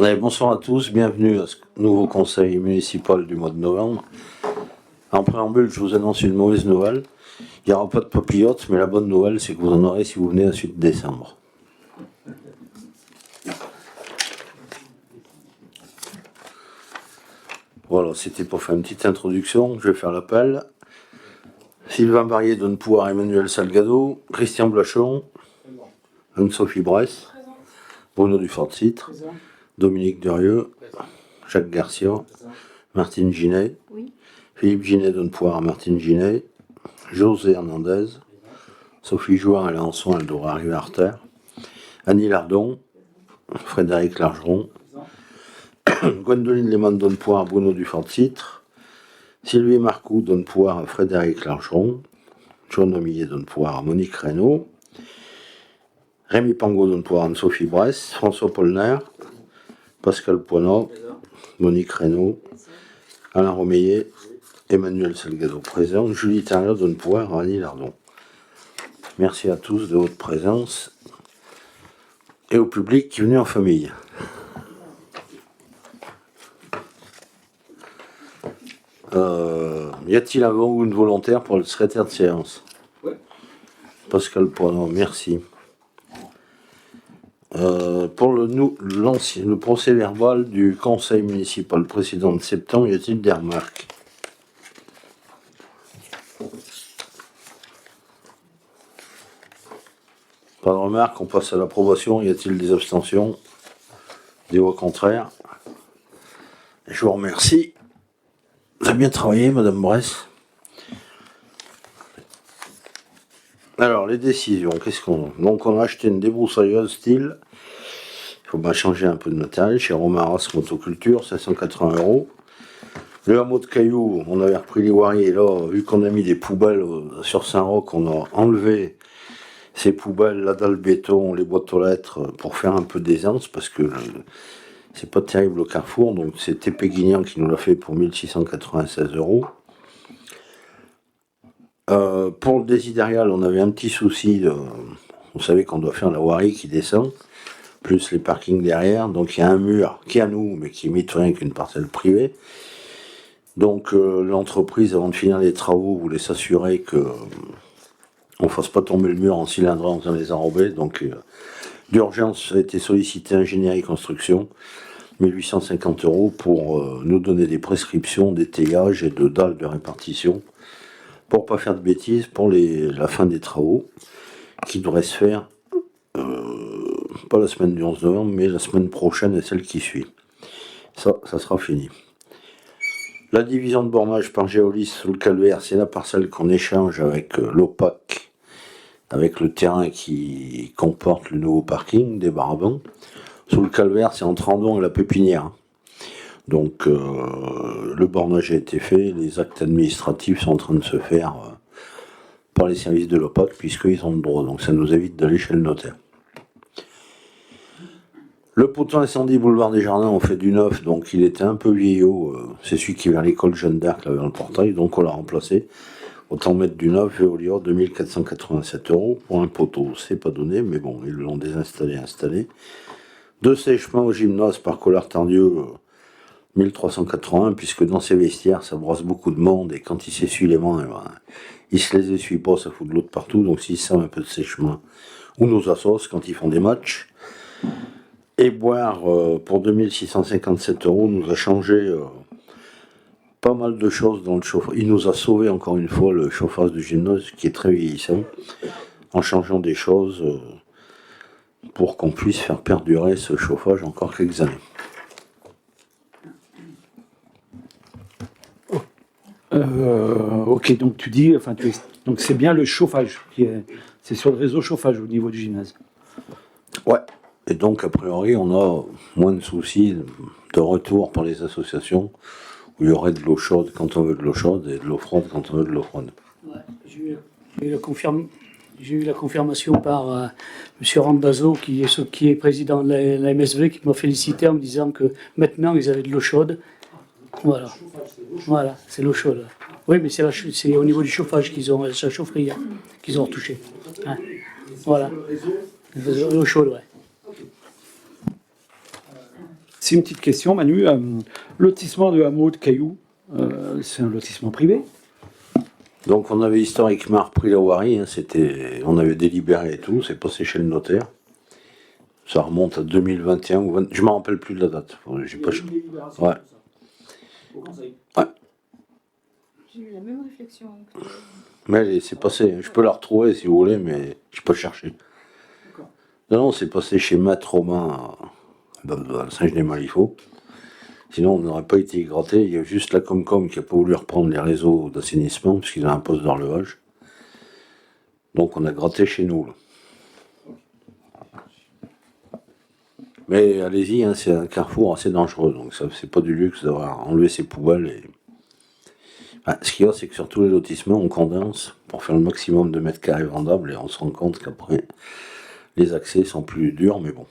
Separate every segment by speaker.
Speaker 1: Bonsoir à tous, bienvenue à ce nouveau conseil municipal du mois de novembre. En préambule, je vous annonce une mauvaise nouvelle. Il n'y aura pas de papillotes, mais la bonne nouvelle, c'est que vous en aurez si vous venez à suite de décembre. Voilà, c'était pour faire une petite introduction. Je vais faire l'appel. Sylvain Barrier donne pouvoir à Emmanuel Salgado, Christian Blachon, Anne-Sophie Bresse, Bruno Dufort-Citre, Dominique Durieux, Jacques Garcia, Martine Ginet, Philippe Ginet donne pouvoir à Martine Ginet, José Hernandez, Sophie Jouard, elle est en soins, elle devrait arriver en retard, Annie Lardon, Frédéric Largeron, Gwendoline Lehmann donne pouvoir à Bruno Dufort-Citre, Sylvie Marcoux donne pouvoir à Frédéric Largeron, John Omillet donne pouvoir à Monique Reynaud, Rémi Pangot donne pouvoir à Anne-Sophie Bresse, François Polner, Pascal Poinot, Monique Reynaud, Alain Romeillet, Emmanuel Salgado présent, Julie Terrier donne pouvoir à Annie Lardon. Merci à tous de votre présence et au public qui est venu en famille. Y a-t-il un ou une volontaire pour le secrétaire de séance? Pascal Poinot, merci. Pour le procès verbal du conseil municipal précédent de septembre, y a-t-il des remarques? Pas de remarques, on passe à l'approbation. Y a-t-il des abstentions? Des voix contraires? Je vous remercie. Vous avez bien travaillé, Madame Bresse. Alors, les décisions, qu'est-ce qu'on a? Donc, on a acheté une débroussailleuse style. Il faut bien changer un peu de matériel chez Romaras Motoculture, 580 €. Le hameau de Cailloux, on avait repris les Wariers. Et là, vu qu'on a mis des poubelles sur Saint-Roch, on a enlevé ces poubelles, la dalle béton, les boîtes aux lettres, pour faire un peu d'aisance, parce que c'est pas terrible au Carrefour. Donc, c'est TP Guignan qui nous l'a fait pour 1696 €. Pour le désidérial, on avait un petit souci. Vous savez qu'on doit faire la voirie qui descend, plus les parkings derrière. Donc il y a un mur qui est à nous, mais qui imite rien qu'une parcelle privée. Donc l'entreprise, avant de finir les travaux, voulait s'assurer que on fasse pas tomber le mur en cylindre en faisant les enrobés. Donc d'urgence a été sollicité ingénierie construction, 1850 € pour nous donner des prescriptions d'étayage et de dalles de répartition, pour pas faire de bêtises pour la fin des travaux, qui devrait se faire pas la semaine du 11 novembre, mais la semaine prochaine et celle qui suit. Ça sera fini. La division de bornage par Géolis sous le calvaire, c'est la parcelle qu'on échange avec l'OPAC, avec le terrain qui comporte le nouveau parking des Barabans. Sous le calvaire, c'est entre Andon et la Pépinière. Donc le bornage a été fait, les actes administratifs sont en train de se faire par les services de l'OPAC, puisqu'ils ont le droit, donc ça nous évite d'aller chez le notaire. Le poteau incendie boulevard des Jardins, on fait du neuf, donc il était un peu vieillot, c'est celui qui est vers l'école Jeanne d'Arc, là vers le portail, donc on l'a remplacé. Autant mettre du neuf, Veolia, 2487 € pour un poteau, c'est pas donné, mais bon, ils l'ont installé. 2 sèchements au gymnase par Collard-Tardieu, 1381, puisque dans ces vestiaires, ça brosse beaucoup de monde, et quand il s'essuie les mains, il se les essuie pas, ça fout de l'eau de partout, donc s'ils servent un peu de sèchement, ou nos assos quand ils font des matchs. Et boire, pour 2657 € nous a changé pas mal de choses dans le chauffage. Il nous a sauvé encore une fois le chauffage du gymnase, qui est très vieillissant, en changeant des choses pour qu'on puisse faire perdurer ce chauffage encore quelques années.
Speaker 2: Ok, donc tu dis, donc c'est bien le chauffage c'est sur le réseau chauffage au niveau du gymnase.
Speaker 1: Ouais. Et donc a priori on a moins de soucis de retour par les associations, où il y aurait de l'eau chaude quand on veut de l'eau chaude et de l'eau froide quand on veut de l'eau froide.
Speaker 2: Ouais, j'ai eu la confirmation par M. Randazzo, qui est président de la MSV, qui m'a félicité en me disant que maintenant ils avaient de l'eau chaude. Voilà, c'est l'eau chaude. Oui, mais c'est au niveau du chauffage qu'ils ont, la chaufferie, qu'ils ont retouché. Hein. Voilà. L'eau chaude, ouais.
Speaker 3: C'est une petite question, Manu. Lotissement de hameau de Cailloux, c'est un lotissement privé?
Speaker 1: Donc on avait historiquement repris la voirie, hein, on avait délibéré et tout, c'est passé chez le notaire. Ça remonte à 2021 ou 20, je ne me rappelle plus de la date. J'ai pas... Ouais. Ouais.
Speaker 4: J'ai eu la même réflexion.
Speaker 1: Mais c'est passé, je peux la retrouver si vous voulez, mais je peux chercher. Non, c'est passé chez Maître Romain à Saint-Genis-Malifaux. Sinon, on n'aurait pas été gratté. Il y a juste la Comcom qui n'a pas voulu reprendre les réseaux d'assainissement, puisqu'ils ont un poste d'enlevage. Donc, on a gratté chez nous. Là. Mais allez-y, hein, c'est un carrefour assez dangereux. Donc, ça, c'est pas du luxe d'avoir enlevé ses poubelles. Et... Enfin, ce qu'il y a, c'est que sur tous les lotissements, on condense pour faire le maximum de mètres carrés vendables. Et on se rend compte qu'après, les accès sont plus durs, mais bon.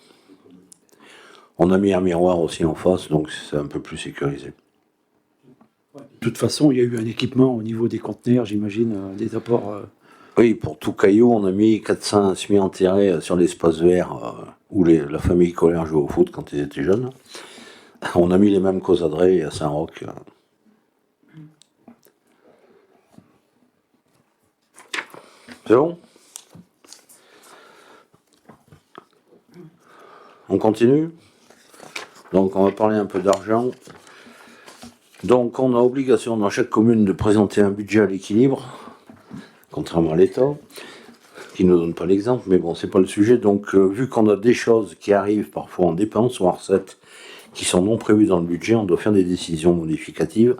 Speaker 1: On a mis un miroir aussi en face, donc c'est un peu plus sécurisé.
Speaker 3: De toute façon, il y a eu un équipement au niveau des conteneurs, j'imagine, des apports.
Speaker 1: Oui, pour tout Caillou, on a mis 400 semi-enterrés sur l'espace vert où la famille Colère jouait au foot quand ils étaient jeunes. On a mis les mêmes qu'aux Adrets et à Saint-Roch. C'est bon? On continue? Donc on va parler un peu d'argent. Donc on a obligation dans chaque commune de présenter un budget à l'équilibre, contrairement à l'État, qui ne nous donne pas l'exemple, mais bon, c'est pas le sujet. Donc vu qu'on a des choses qui arrivent parfois en dépenses ou en recettes qui sont non prévues dans le budget, on doit faire des décisions modificatives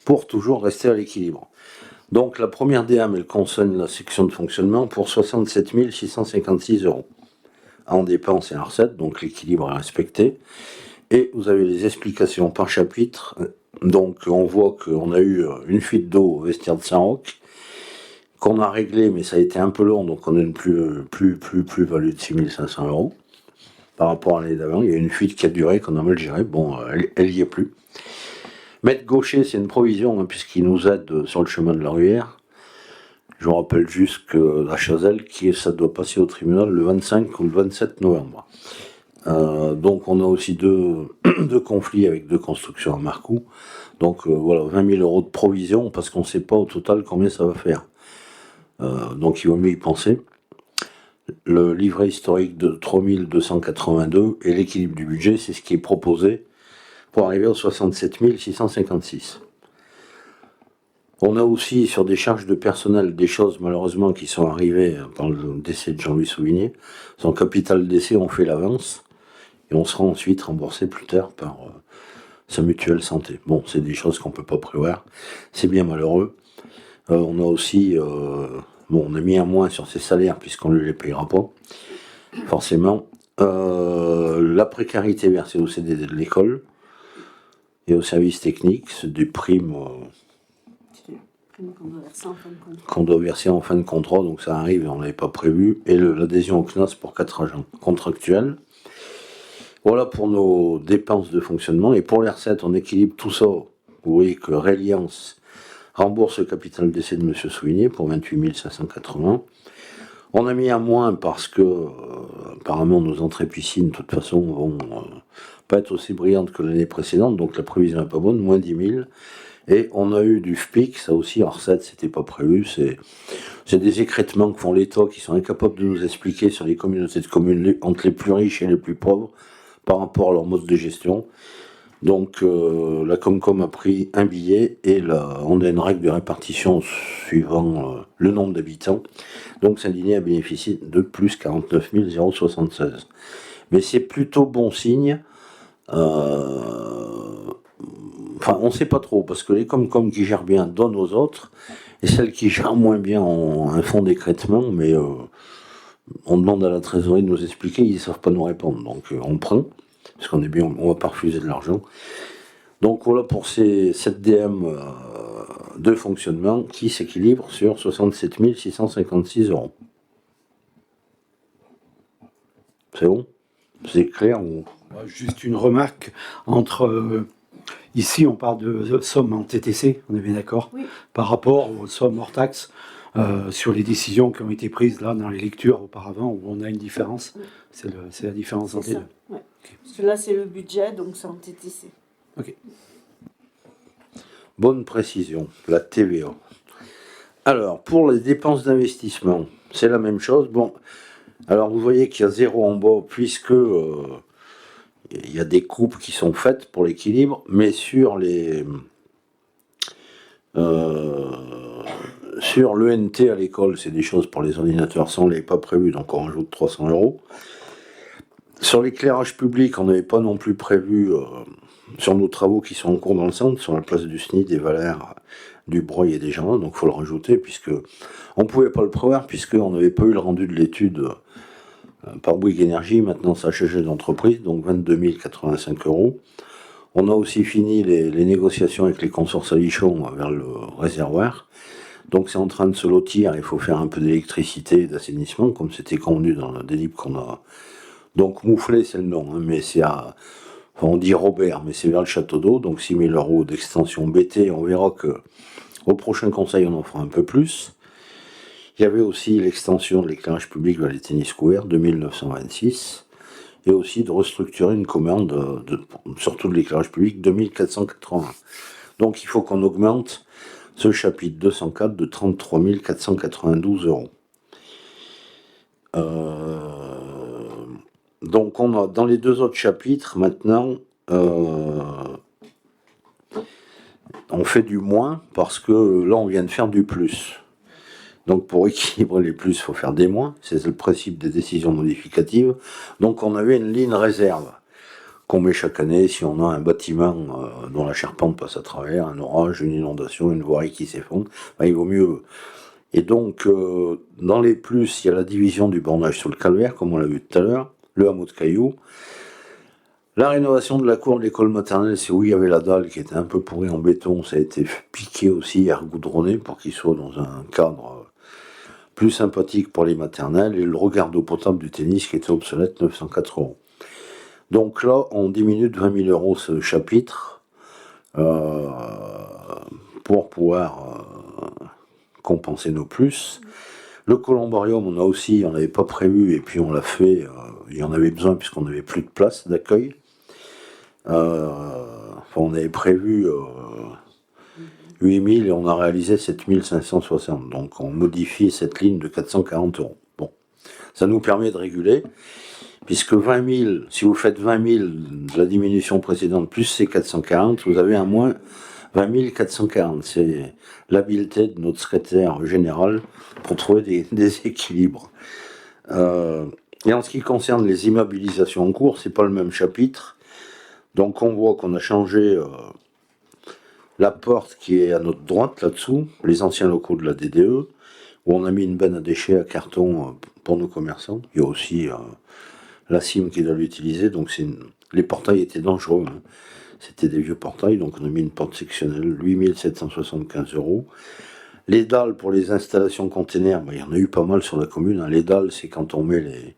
Speaker 1: pour toujours rester à l'équilibre. Donc la première DAM, elle concerne la section de fonctionnement pour 67 656 € en dépenses et en recettes, donc l'équilibre est respecté. Et vous avez les explications par chapitre. Donc on voit qu'on a eu une fuite d'eau au vestiaire de Saint-Roch, qu'on a réglé, mais ça a été un peu long, donc on a une plus-value de 6 500 € par rapport à l'année d'avant. Il y a une fuite qui a duré, qu'on a mal gérée. Bon, elle y est plus. Maître Gaucher, c'est une provision, hein, puisqu'il nous aide sur le chemin de la Ruère. Je vous rappelle juste que la Chazelle, ça doit passer au tribunal le 25 ou le 27 novembre. Donc on a aussi deux conflits avec deux constructions à Marcoux. Donc voilà, 20 000 € de provision, parce qu'on ne sait pas au total combien ça va faire. Donc il vaut mieux y penser. Le livret historique de 3282 et l'équilibre du budget, c'est ce qui est proposé pour arriver aux 67 656. On a aussi sur des charges de personnel des choses malheureusement qui sont arrivées par le décès de Jean-Louis Souvigné. Son capital décès, on fait l'avance et on sera ensuite remboursé plus tard par sa mutuelle santé. Bon, c'est des choses qu'on ne peut pas prévoir, c'est bien malheureux. On a aussi, on a mis un moins sur ses salaires puisqu'on ne les payera pas, forcément. La précarité versée au CDD de l'école et au service technique, c'est des primes qu'on doit verser en fin de contrat, donc ça arrive et on ne l'avait pas prévu. Et l'adhésion au CNAS pour 4 agents contractuels. Voilà pour nos dépenses de fonctionnement. Et pour les recettes, on équilibre tout ça. Vous voyez que Reliance rembourse le capital d'essai de M. Souvigné pour 28 580. On a mis un moins parce que apparemment nos entrées piscines, de toute façon, vont pas être aussi brillantes que l'année précédente, donc la prévision n'est pas bonne, moins 10 000. Et on a eu du FPIC, ça aussi en recette, c'était pas prévu. C'est des écrêtements que font l'État qui sont incapables de nous expliquer sur les communautés de communes entre les plus riches et les plus pauvres par rapport à leur mode de gestion. Donc la Comcom a pris un billet et on a une règle de répartition suivant le nombre d'habitants. Donc Saint-Diné a bénéficié de plus 49 076. Mais c'est plutôt bon signe. Enfin, on ne sait pas trop, parce que les Comcom qui gèrent bien donnent aux autres, et celles qui gèrent moins bien ont un fonds d'écrêtement, mais on demande à la trésorerie de nous expliquer, ils ne savent pas nous répondre. Donc on prend, parce qu'on est bien, on ne va pas refuser de l'argent. Donc voilà pour cette DM de fonctionnement qui s'équilibre sur 67 656 €. C'est bon? C'est clair ou...
Speaker 3: Juste une remarque entre... ici, on parle de sommes en TTC, on est bien d'accord,
Speaker 4: oui,
Speaker 3: par rapport aux sommes hors taxes sur les décisions qui ont été prises là dans les lectures auparavant où on a une différence.
Speaker 4: Oui.
Speaker 3: C'est la différence entre les deux.
Speaker 4: Ouais. Parce que là, c'est le budget, donc c'est en TTC.
Speaker 3: Ok.
Speaker 1: Bonne précision, la TVA. Alors, pour les dépenses d'investissement, c'est la même chose. Bon, alors vous voyez qu'il y a 0 en bas, puisque il y a des coupes qui sont faites pour l'équilibre, mais sur l'ENT à l'école, c'est des choses pour les ordinateurs, ça on l'avait pas prévu, donc on rajoute 300 euros. Sur l'éclairage public, on n'avait pas non plus prévu, sur nos travaux qui sont en cours dans le centre, sur la place du SNI, des Valères, du Breuil et des gens, donc il faut le rajouter, puisque on pouvait pas le prévoir, puisqu'on n'avait pas eu le rendu de l'étude par Bouygues Énergie. Maintenant ça a changé d'entreprise, donc 22 085 euros. On a aussi fini les négociations avec les consorces Alichon vers le réservoir. Donc c'est en train de se lotir, il faut faire un peu d'électricité et d'assainissement, comme c'était convenu dans le délib qu'on a. Donc Mouflé, c'est le nom, hein, mais c'est à. Enfin, on dit Robert, mais c'est vers le château d'eau, donc 6 000 euros d'extension BT. On verra que au prochain conseil, on en fera un peu plus. Il y avait aussi l'extension de l'éclairage public vers les tennis couverts, 2926, et aussi de restructurer une commande, surtout de l'éclairage public, 2480. Donc il faut qu'on augmente ce chapitre 204 de 33 492 euros. Donc on a dans les deux autres chapitres maintenant, on fait du moins parce que là on vient de faire du plus. Donc pour équilibrer les plus, il faut faire des moins, c'est le principe des décisions modificatives. Donc on avait une ligne réserve qu'on met chaque année si on a un bâtiment dont la charpente passe à travers, un orage, une inondation, une voirie qui s'effondre, ben, il vaut mieux. Et donc dans les plus, il y a la division du bornage sur le calvaire, comme on l'a vu tout à l'heure, le hameau de Cailloux. La rénovation de la cour de l'école maternelle, c'est où il y avait la dalle qui était un peu pourrie en béton, ça a été piqué aussi, goudronné pour qu'il soit dans un cadre plus sympathique pour les maternelles, et le regard d'eau potable du tennis qui était obsolète, 904 euros. Donc là, on diminue de 20 000 euros ce chapitre pour pouvoir compenser nos plus. Le columbarium, on n'avait pas prévu, et puis on l'a fait, il y en avait besoin puisqu'on n'avait plus de place d'accueil. On avait prévu 8 000 et on a réalisé 7 560. Donc on modifie cette ligne de 440 euros. Bon, ça nous permet de réguler, puisque 20 000, si vous faites 20 000 de la diminution précédente plus ces 440, vous avez un moins 20 440. C'est l'habileté de notre secrétaire général pour trouver des équilibres. Et en ce qui concerne les immobilisations en cours, c'est pas le même chapitre. Donc on voit qu'on a changé la porte qui est à notre droite là-dessous, les anciens locaux de la DDE, où on a mis une benne à déchets à carton pour nos commerçants. Il y a aussi la CIM qui doit l'utiliser, donc les portails étaient dangereux, hein. C'était des vieux portails, donc on a mis une porte sectionnelle, 8 775 euros. Les dalles pour les installations containers, il y en a eu pas mal sur la commune, hein. Les dalles, c'est quand on met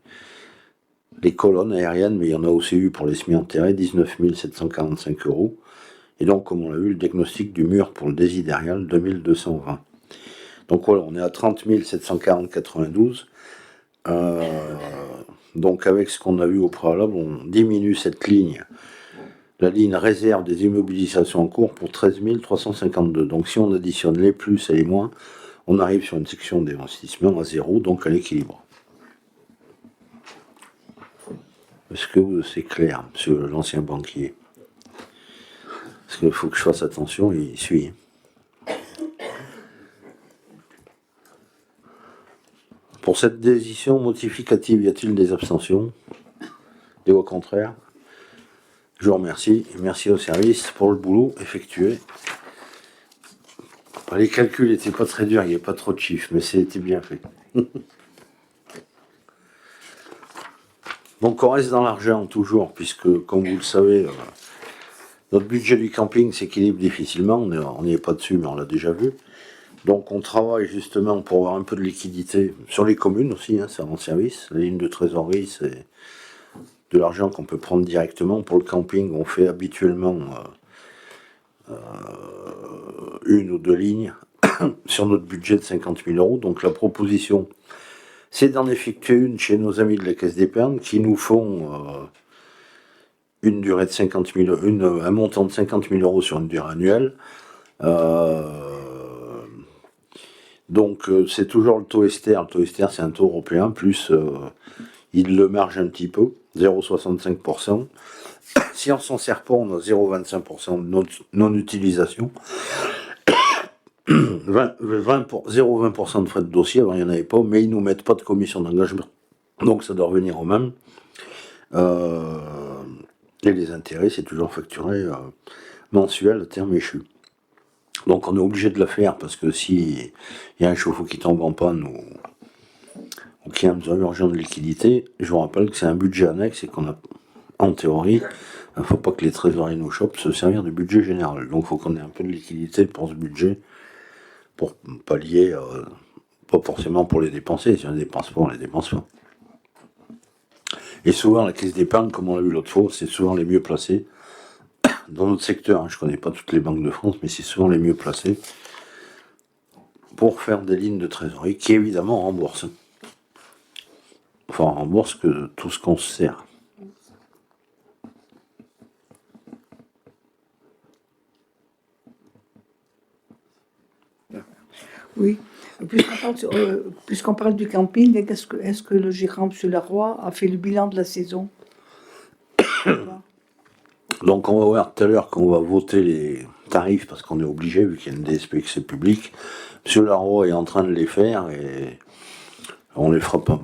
Speaker 1: les colonnes aériennes, mais il y en a aussi eu pour les semi-enterrés, 19 745 euros. Et donc, comme on l'a vu, le diagnostic du mur pour le désidérial, 2220. Donc voilà, on est à 30 740,92. Donc avec ce qu'on a vu au préalable, on diminue cette ligne, la ligne réserve des immobilisations en cours, pour 13 352. Donc si on additionne les plus et les moins, on arrive sur une section d'investissement à 0, donc à l'équilibre. Est-ce que c'est clair, monsieur l'ancien banquier? Parce qu'il faut que je fasse attention, il suit. Pour cette décision modificative, y a-t-il des abstentions? Et au contraire? Je vous remercie. Merci au service pour le boulot effectué. Les calculs n'étaient pas très durs, il n'y avait pas trop de chiffres, mais c'était bien fait. Donc on reste dans l'argent toujours, puisque comme vous le savez, notre budget du camping s'équilibre difficilement, on n'y est pas dessus, mais on l'a déjà vu. Donc on travaille justement pour avoir un peu de liquidité sur les communes aussi, hein, ça rend service. La ligne de trésorerie, c'est de l'argent qu'on peut prendre directement. Pour le camping, on fait habituellement une ou deux lignes sur notre budget de 50 000 euros. Donc la proposition, c'est d'en effectuer une chez nos amis de la Caisse d'épargne qui nous font une durée de 50 000, un montant de 50 000 euros sur une durée annuelle. Donc c'est toujours le taux Ester. Le taux Ester, c'est un taux européen, plus il le marge un petit peu, 0,65%. Si on s'en sert pas, on a 0,25% de non-utilisation. 0,20% de frais de dossier, alors il n'y en avait pas, mais ils nous mettent pas de commission d'engagement. Donc ça doit revenir au même. Et les intérêts, c'est toujours facturé mensuel à terme échu. Donc on est obligé de le faire parce que si il y a un chauffe-eau qui tombe en panne ou qu'il y a un besoin urgent de liquidité, je vous rappelle que c'est un budget annexe et qu'on a, en théorie, il ne faut pas que les trésoriers nous chopent se servir du budget général. Donc il faut qu'on ait un peu de liquidité pour ce budget, pour pallier, pas forcément pour les dépenser. Si on les dépense pas, on les dépense pas. Et souvent, la caisse d'épargne, comme on l'a vu l'autre fois, c'est souvent les mieux placés. Dans notre secteur, hein, je ne connais pas toutes les banques de France, mais c'est souvent les mieux placés pour faire des lignes de trésorerie qui, évidemment, remboursent. Enfin, on rembourse que tout ce qu'on se sert.
Speaker 5: Oui. Puisqu'on parle du camping, est-ce que le gérant, M. Leroy, a fait le bilan de la saison?
Speaker 1: Donc on va voir tout à l'heure qu'on va voter les tarifs parce qu'on est obligé, vu qu'il y a une DSP que c'est public. M. Leroy est en train de les faire et on les fera pas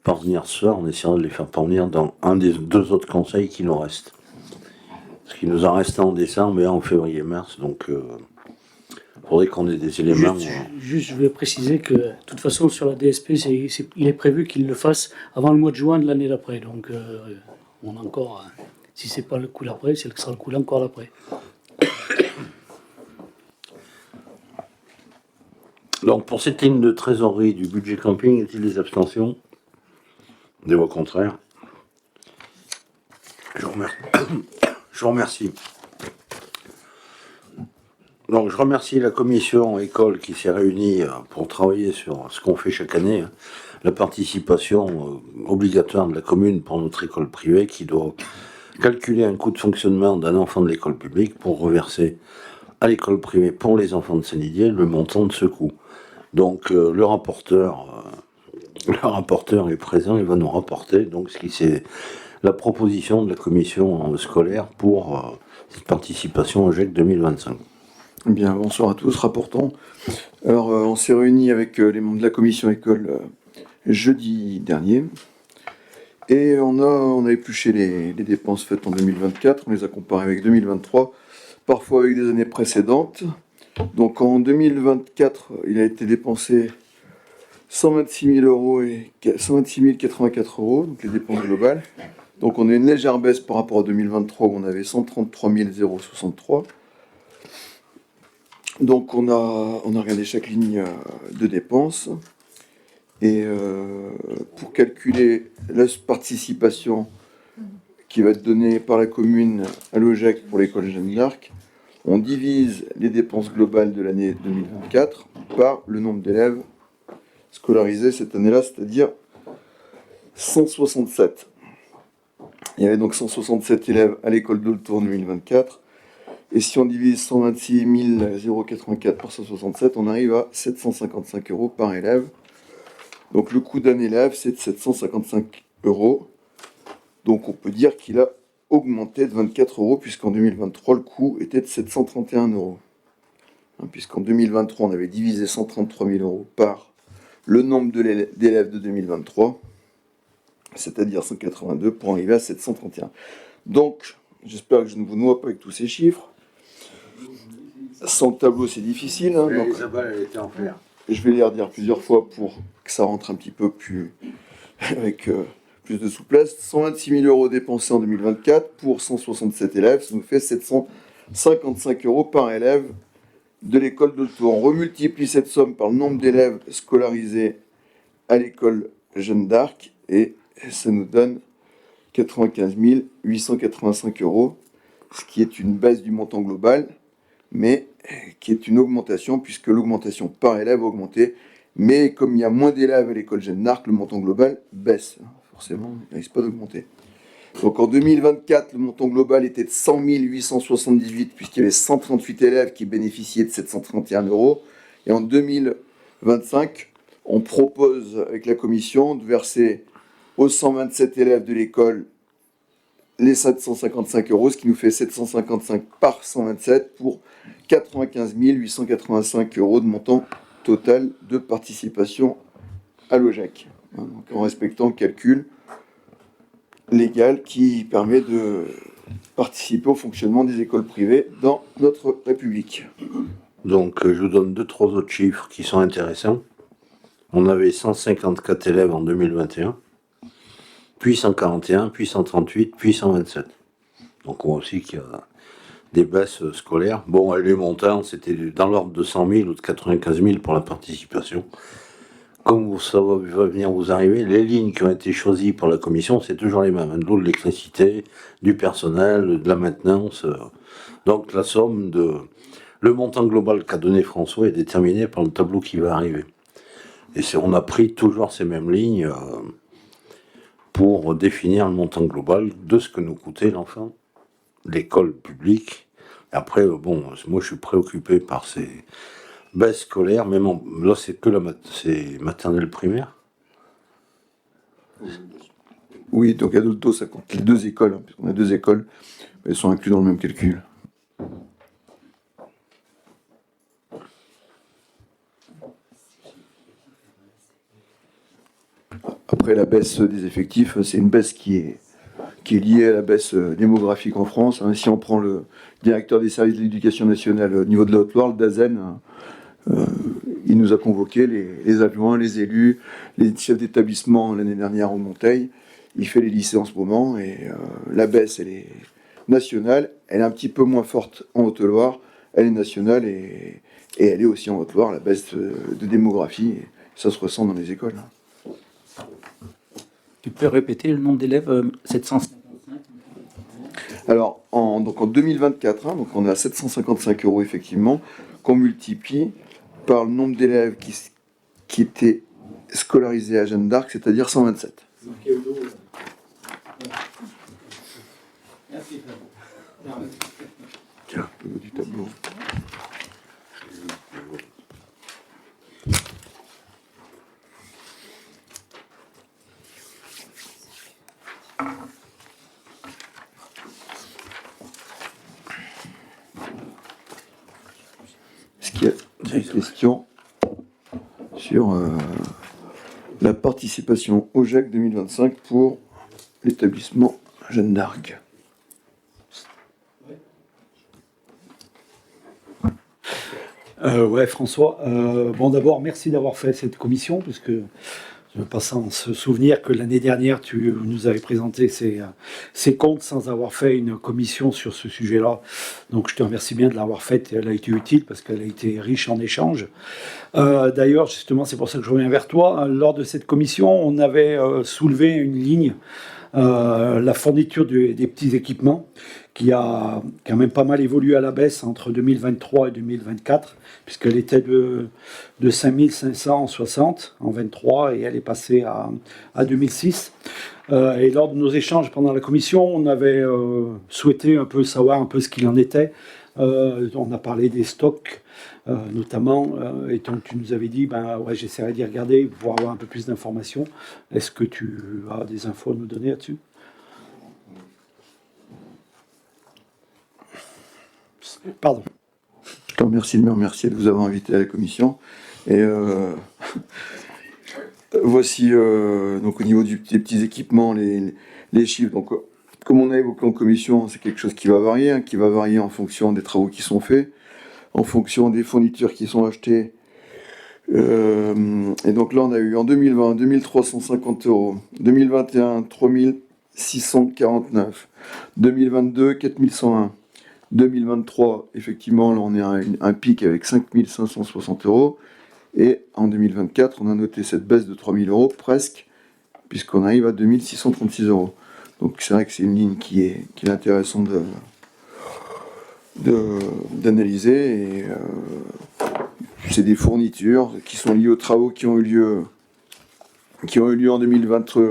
Speaker 1: parvenir ce soir, on essaiera de les faire parvenir dans un des deux autres conseils qui nous restent. Parce qu'il nous en reste en décembre et en février-mars, donc il faudrait qu'on ait des éléments.
Speaker 2: Juste, je vais préciser que de toute façon sur la DSP, il est prévu qu'il le fasse avant le mois de juin de l'année d'après. Donc on a encore, si c'est pas le coup d'après, c'est sera le coup encore d'après.
Speaker 1: Donc pour cette ligne de trésorerie du budget camping, y a-t-il des abstentions? Des voix contraires? Je vous remercie. Donc je remercie la commission école qui s'est réunie pour travailler sur ce qu'on fait chaque année, la participation obligatoire de la commune pour notre école privée qui doit calculer un coût de fonctionnement d'un enfant de l'école publique pour reverser à l'école privée pour les enfants de Saint-Didier le montant de ce coût. Donc le rapporteur est présent, il va nous rapporter donc ce qui c'est la proposition de la commission scolaire pour cette participation au GEC 2025.
Speaker 6: Bien, bonsoir à tous, rapportons. Alors, on s'est réunis avec les membres de la commission école jeudi dernier et on a épluché les dépenses faites en 2024, on les a comparées avec 2023, parfois avec des années précédentes. Donc en 2024, il a été dépensé 126 000 euros et 126 084 euros, donc les dépenses globales. Donc on a une légère baisse par rapport à 2023 où on avait 133 063. Donc on a regardé chaque ligne de dépenses et pour calculer la participation qui va être donnée par la commune à l'OGEC pour l'école Jeanne d'Arc, on divise les dépenses globales de l'année 2024 par le nombre d'élèves scolarisés cette année-là, c'est-à-dire 167. Il y avait donc 167 élèves à l'école d'Aultour en 2024. Et si on divise 126 084 par 167, on arrive à 755 euros par élève. Donc le coût d'un élève, c'est de 755 euros. Donc on peut dire qu'il a augmenté de 24 euros, puisqu'en 2023, le coût était de 731 euros. Puisqu'en 2023, on avait divisé 133 000 euros par le nombre d'élèves de 2023, c'est-à-dire 182, pour arriver à 731. Donc, j'espère que je ne vous noie pas avec tous ces chiffres. Sans tableau, c'est difficile. Donc,
Speaker 1: Isabelle, elle était en fer.
Speaker 6: je vais les redire plusieurs fois pour que ça rentre un petit peu plus avec plus de souplesse. 126 000 euros dépensés en 2024 pour 167 élèves, ça nous fait 755 euros par élève de l'école d'Aultour. On remultiplie cette somme par le nombre d'élèves scolarisés à l'école Jeanne d'Arc et ça nous donne 95 885 euros, ce qui est une baisse du montant global, mais qui est une augmentation, puisque l'augmentation par élève a augmenté. Mais comme il y a moins d'élèves à l'école Jeanne d'Arc, le montant global baisse. Forcément, il ne risque pas d'augmenter. Donc en 2024, le montant global était de 100 878, puisqu'il y avait 138 élèves qui bénéficiaient de 731 €. Et en 2025, on propose avec la commission de verser aux 127 élèves de l'école les 755 €, ce qui nous fait 755 par 127 pour 95 885 € de montant total de participation à l'OJEC. Donc en respectant le calcul légal qui permet de participer au fonctionnement des écoles privées dans notre République.
Speaker 1: Donc, je vous donne 2-3 autres chiffres qui sont intéressants. On avait 154 élèves en 2021, puis 141, puis 138, puis 127. Donc, on voit aussi qu'il y a des baisses scolaires. Bon, les montants, c'était dans l'ordre de 100 000 ou de 95 000 pour la participation. Comme ça va venir vous arriver, les lignes qui ont été choisies pour la commission, c'est toujours les mêmes. De l'eau, de l'électricité, du personnel, de la maintenance. Donc, la somme le montant global qu'a donné François est déterminé par le tableau qui va arriver. Et on a pris toujours ces mêmes lignes pour définir le montant global de ce que nous coûtait l'enfant, l'école publique. Après, bon, moi je suis préoccupé par ces baisses scolaires, même là c'est que c'est maternelle primaire.
Speaker 6: Oui, donc Adolto, ça compte les deux écoles, hein, puisqu'on a deux écoles, elles sont incluses dans le même calcul. Après, la baisse des effectifs, c'est une baisse qui est liée à la baisse démographique en France. Si on prend le directeur des services de l'éducation nationale au niveau de la Haute-Loire, le DAZEN, il nous a convoqué les adjoints, les élus, les chefs d'établissement l'année dernière au Monteil. Il fait les lycées en ce moment et la baisse, elle est nationale. Elle est un petit peu moins forte en Haute-Loire. Elle est nationale et elle est aussi en Haute-Loire, la baisse de démographie. Ça se ressent dans les écoles.
Speaker 3: Tu peux répéter le nombre d'élèves 755.
Speaker 6: Alors, en 2024, donc on est à 755 € effectivement, qu'on multiplie par le nombre d'élèves qui étaient scolarisés à Jeanne d'Arc, c'est-à-dire 127. Tiens, le haut du tableau. Est-ce qu'il y a des questions sur la participation au GEC 2025 pour l'établissement Jeanne d'Arc?
Speaker 3: Ouais, François. Bon, d'abord, merci d'avoir fait cette commission, puisque je ne veux pas sans se souvenir que l'année dernière, tu nous avais présenté ces comptes sans avoir fait une commission sur ce sujet-là. Donc, je te remercie bien de l'avoir faite. Elle a été utile parce qu'elle a été riche en échanges. D'ailleurs, justement, c'est pour ça que je reviens vers toi. Lors de cette commission, on avait soulevé une ligne, la fourniture des petits équipements, qui a quand même pas mal évolué à la baisse entre 2023 et 2024, puisqu'elle était de 5 560 en 23 et elle est passée à 2006. Et lors de nos échanges pendant la commission, on avait souhaité un peu savoir un peu ce qu'il en était. On a parlé des stocks, notamment, et donc tu nous avais dit, ouais, j'essaierai d'y regarder pour avoir un peu plus d'informations. Est-ce que tu as des infos à nous donner là-dessus ? Pardon.
Speaker 6: Je te remercie de me remercier de vous avoir invité à la commission. Et voici donc au niveau des petits équipements les chiffres. Donc, comme on a évoqué en commission, c'est quelque chose qui va varier en fonction des travaux qui sont faits, en fonction des fournitures qui sont achetées. Et donc là, on a eu en 2020 2350 €, 2021 3649, 2022 4101. 2023, effectivement, là on est à un pic avec 5560 €. Et en 2024, on a noté cette baisse de 3000 € presque, puisqu'on arrive à 2636 €. Donc c'est vrai que c'est une ligne qui est intéressante d'analyser. Et c'est des fournitures qui sont liées aux travaux qui ont eu lieu en 2023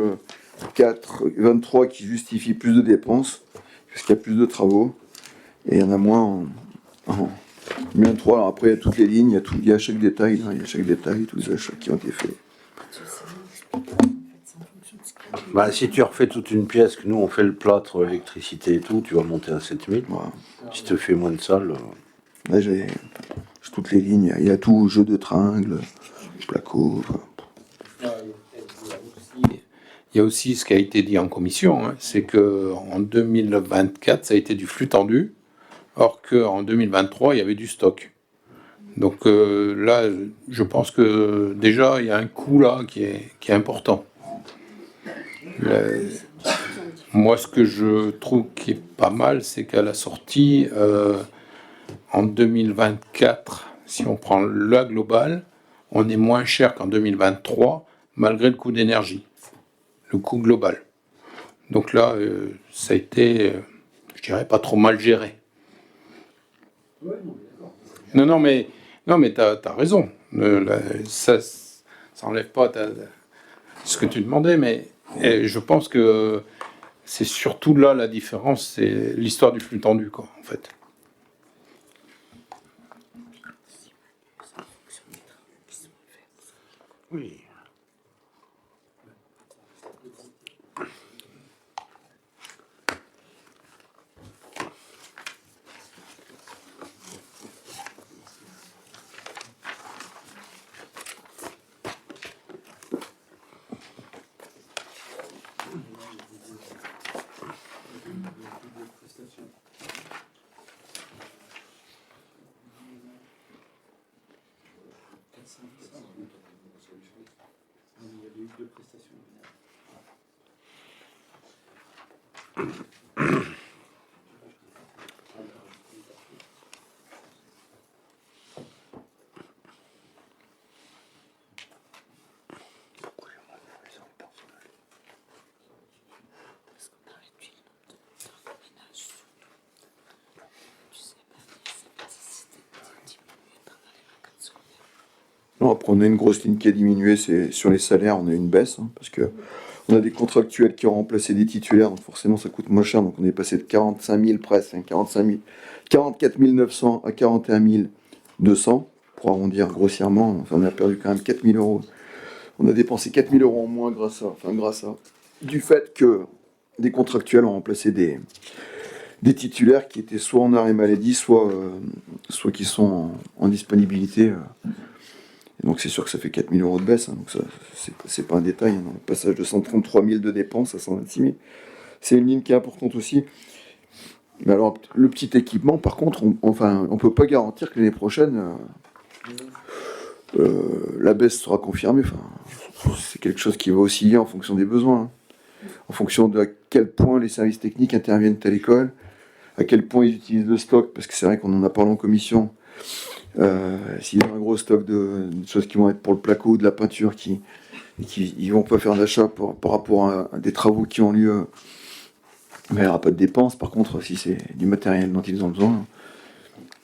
Speaker 6: 23 qui justifient plus de dépenses, parce qu'il y a plus de travaux, et il y en a moins en 23. Alors après, il y a toutes les lignes, il y a chaque détail, il y a chaque détail, tous les achats qui ont été faits.
Speaker 1: Bah, si tu refais toute une pièce, que nous on fait le plâtre, l'électricité et tout, tu vas monter à 7000.
Speaker 6: Voilà.
Speaker 1: Si tu fais moins de salles.
Speaker 6: Là, j'ai toutes les lignes, il y a tout, jeu de tringles, placo.
Speaker 7: Il y a aussi ce qui a été dit en commission, hein, c'est qu'en 2024, ça a été du flux tendu, or qu'en 2023, il y avait du stock. Donc là, je pense que déjà, il y a un coût là qui est important. Moi, ce que je trouve qui est pas mal, c'est qu'à la sortie, en 2024, si on prend la globale, on est moins cher qu'en 2023, malgré le coût d'énergie, le coût global. Donc là, ça a été, je dirais, pas trop mal géré. Non, mais t'as raison. Ça enlève pas ce que tu demandais, mais je pense que c'est surtout là la différence, c'est l'histoire du flux tendu, quoi, en fait.
Speaker 1: Oui.
Speaker 6: Non, après, on a une grosse ligne qui a diminué, c'est sur les salaires, on a une baisse, hein, parce que on a des contractuels qui ont remplacé des titulaires, donc forcément ça coûte moins cher, donc on est passé de 45 000 presque, hein, 44 900 à 41 200, pour arrondir grossièrement, enfin, on a perdu quand même 4 000 euros. On a dépensé 4 000 euros en moins grâce à du fait que des contractuels ont remplacé des titulaires qui étaient soit en arrêt maladie, soit qui sont en disponibilité. Et donc c'est sûr que ça fait 4 000 euros de baisse, hein, donc ça, c'est pas un détail, hein, le passage de 133 000 de dépenses à 126 000. C'est une ligne qui est importante aussi. Mais alors, le petit équipement, par contre, on peut pas garantir que l'année prochaine, la baisse sera confirmée. Enfin, c'est quelque chose qui va osciller en fonction des besoins, hein, en fonction de à quel point les services techniques interviennent à l'école, à quel point ils utilisent le stock, parce que c'est vrai qu'on en a parlé en commission. S'il y a un gros stock de choses qui vont être pour le placo, de la peinture, ils vont pas faire d'achat par rapport à des travaux qui ont lieu, mais il n'y aura pas de dépenses. Par contre, si c'est du matériel dont ils ont besoin,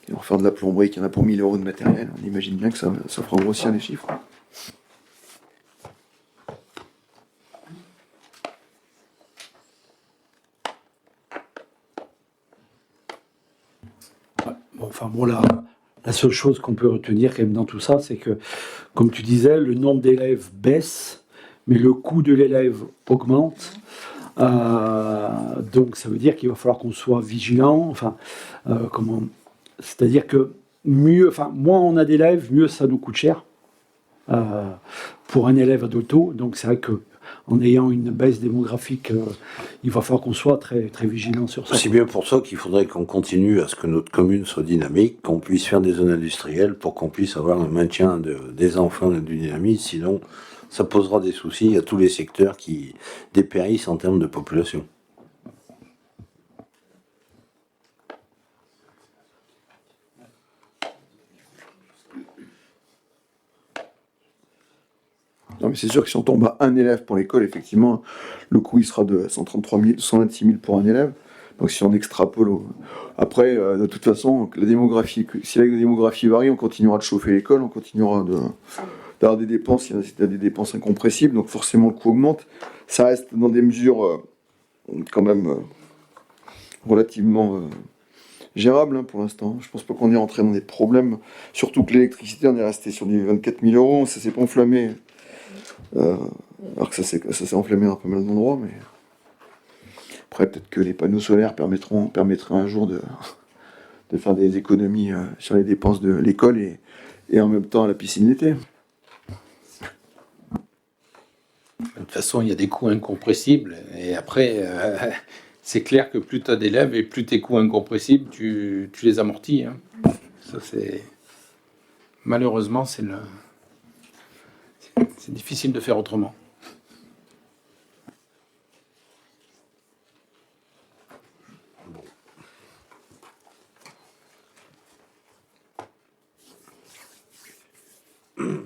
Speaker 6: ils vont faire de la plomberie, qu'il y en a pour 1 000 euros de matériel, on imagine bien que ça fera grossir les chiffres.
Speaker 3: Enfin bon, la seule chose qu'on peut retenir quand même dans tout ça, c'est que, comme tu disais, le nombre d'élèves baisse, mais le coût de l'élève augmente. Donc ça veut dire qu'il va falloir qu'on soit vigilant. Enfin, c'est-à-dire que moins on a d'élèves, mieux ça nous coûte cher pour un élève d'auto. Donc c'est vrai que en ayant une baisse démographique, il va falloir qu'on soit très, très vigilant sur ça.
Speaker 1: C'est bien pour ça qu'il faudrait qu'on continue à ce que notre commune soit dynamique, qu'on puisse faire des zones industrielles pour qu'on puisse avoir un maintien des enfants et du dynamisme. Sinon, ça posera des soucis à tous les secteurs qui dépérissent en termes de population.
Speaker 6: Non, mais c'est sûr que si on tombe à un élève pour l'école, effectivement, le coût il sera de 133 000, 126 000 pour un élève. Donc si on extrapole, après, de toute façon, si la démographie varie, on continuera de chauffer l'école, on continuera d'avoir des dépenses, il y a des dépenses incompressibles, donc forcément le coût augmente. Ça reste dans des mesures quand même relativement gérables hein, pour l'instant. Je pense pas qu'on est rentré dans des problèmes, surtout que l'électricité, on est resté sur du 24 000 euros, ça s'est pas enflammé. Alors que ça s'est enflammé dans pas mal d'endroits, mais après peut-être que les panneaux solaires permettraient un jour de faire des économies sur les dépenses de l'école et en même temps à la piscine l'été.
Speaker 7: De toute façon, il y a des coûts incompressibles. Et après, c'est clair que plus tu as d'élèves et plus tes coûts incompressibles, tu les amortis. Hein. Ça, c'est... Malheureusement, c'est difficile de faire autrement.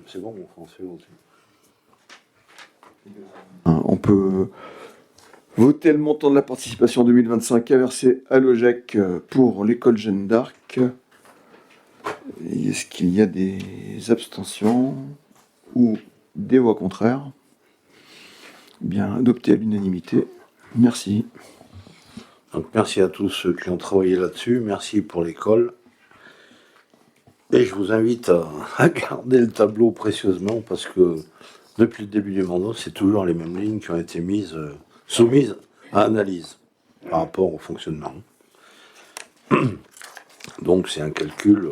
Speaker 1: C'est bon, mon français aussi.
Speaker 6: On peut voter le montant de la participation 2025 à verser à l'OGEC pour l'école Jeanne d'Arc. Est-ce qu'il y a des abstentions ou des voix contraires? Bien, adopté à l'unanimité. Merci.
Speaker 1: Donc merci à tous ceux qui ont travaillé là-dessus. Merci pour l'école. Et je vous invite à garder le tableau précieusement parce que depuis le début du mandat, c'est toujours les mêmes lignes qui ont été soumises à analyse par rapport au fonctionnement. Donc c'est un calcul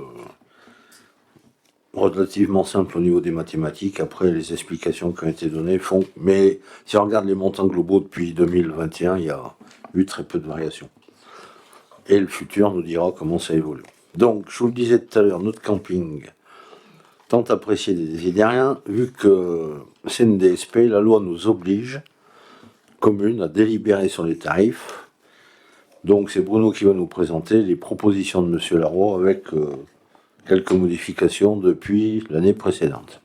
Speaker 1: relativement simple au niveau des mathématiques. Après, les explications qui ont été données font... Mais si on regarde les montants globaux depuis 2021, il y a eu très peu de variations. Et le futur nous dira comment ça évolue. Donc, je vous le disais tout à l'heure, notre camping, tant apprécié des Désidériens, vu que c'est une DSP, la loi nous oblige, commune, à délibérer sur les tarifs. Donc, c'est Bruno qui va nous présenter les propositions de Monsieur Laroy avec quelques modifications depuis l'année précédente.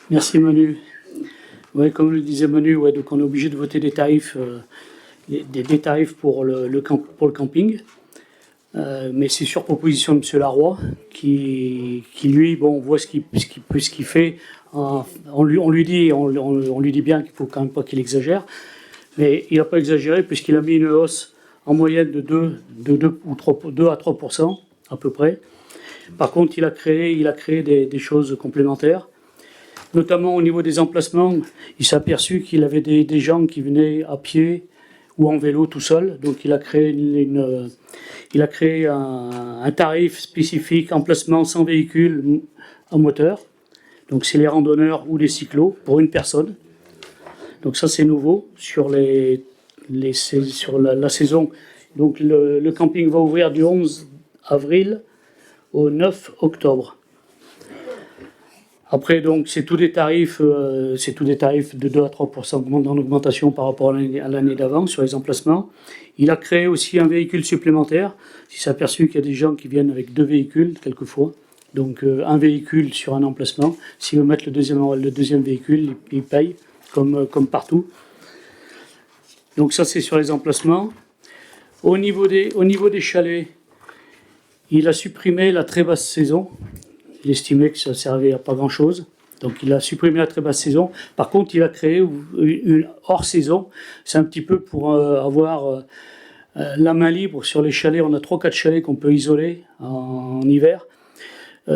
Speaker 2: Merci Manu. Ouais, comme le disait Manu, ouais, donc on est obligé de voter des tarifs, des tarifs pour le camping. Mais c'est sur proposition de M. Laroy qui lui, bon, voit ce qu'il fait. On lui dit bien qu'il ne faut quand même pas qu'il exagère, mais il n'a pas exagéré puisqu'il a mis une hausse en moyenne de 2 à 3% à peu près. Par contre, il a créé des choses complémentaires, notamment au niveau des emplacements. Il s'est aperçu qu'il avait des gens qui venaient à pied ou en vélo tout seul, donc il a créé un tarif spécifique, emplacement sans véhicule à moteur. Donc c'est les randonneurs ou les cyclos pour une personne. Donc ça c'est nouveau sur sur la saison. Donc le camping va ouvrir du 11 avril au 9 octobre. Après donc c'est tous des tarifs de 2 à 3% d'augmentation par rapport à l'année d'avant sur les emplacements. Il a créé aussi un véhicule supplémentaire. Il s'est aperçu qu'il y a des gens qui viennent avec 2 véhicules quelquefois. Donc un véhicule sur un emplacement. S'il veut mettre le deuxième véhicule, il paye comme partout. Donc ça c'est sur les emplacements. Au niveau des chalets, il a supprimé la très basse saison. Il estimait que ça servait à pas grand-chose. Donc il a supprimé la très basse saison. Par contre, il a créé une hors-saison. C'est un petit peu pour avoir la main libre sur les chalets. On a 3-4 chalets qu'on peut isoler en hiver.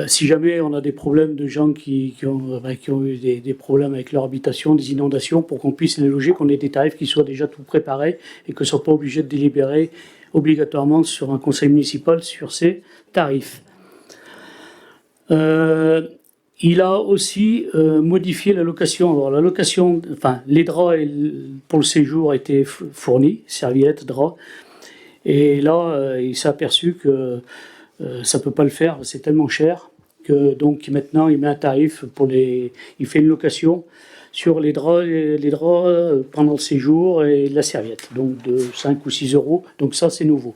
Speaker 2: Si jamais on a des problèmes de gens qui ont eu des problèmes avec leur habitation, des inondations, pour qu'on puisse les loger, qu'on ait des tarifs qui soient déjà tout préparés et qu'on ne soit pas obligé de délibérer obligatoirement sur un conseil municipal sur ces tarifs. Il a aussi modifié la location. Alors la location, les draps pour le séjour étaient fournis, serviettes, draps. Et là, il s'est aperçu que ça peut pas le faire, c'est tellement cher que donc maintenant il met un tarif il fait une location sur les draps pendant le séjour et la serviette, donc de 5 ou 6 euros. Donc ça c'est nouveau.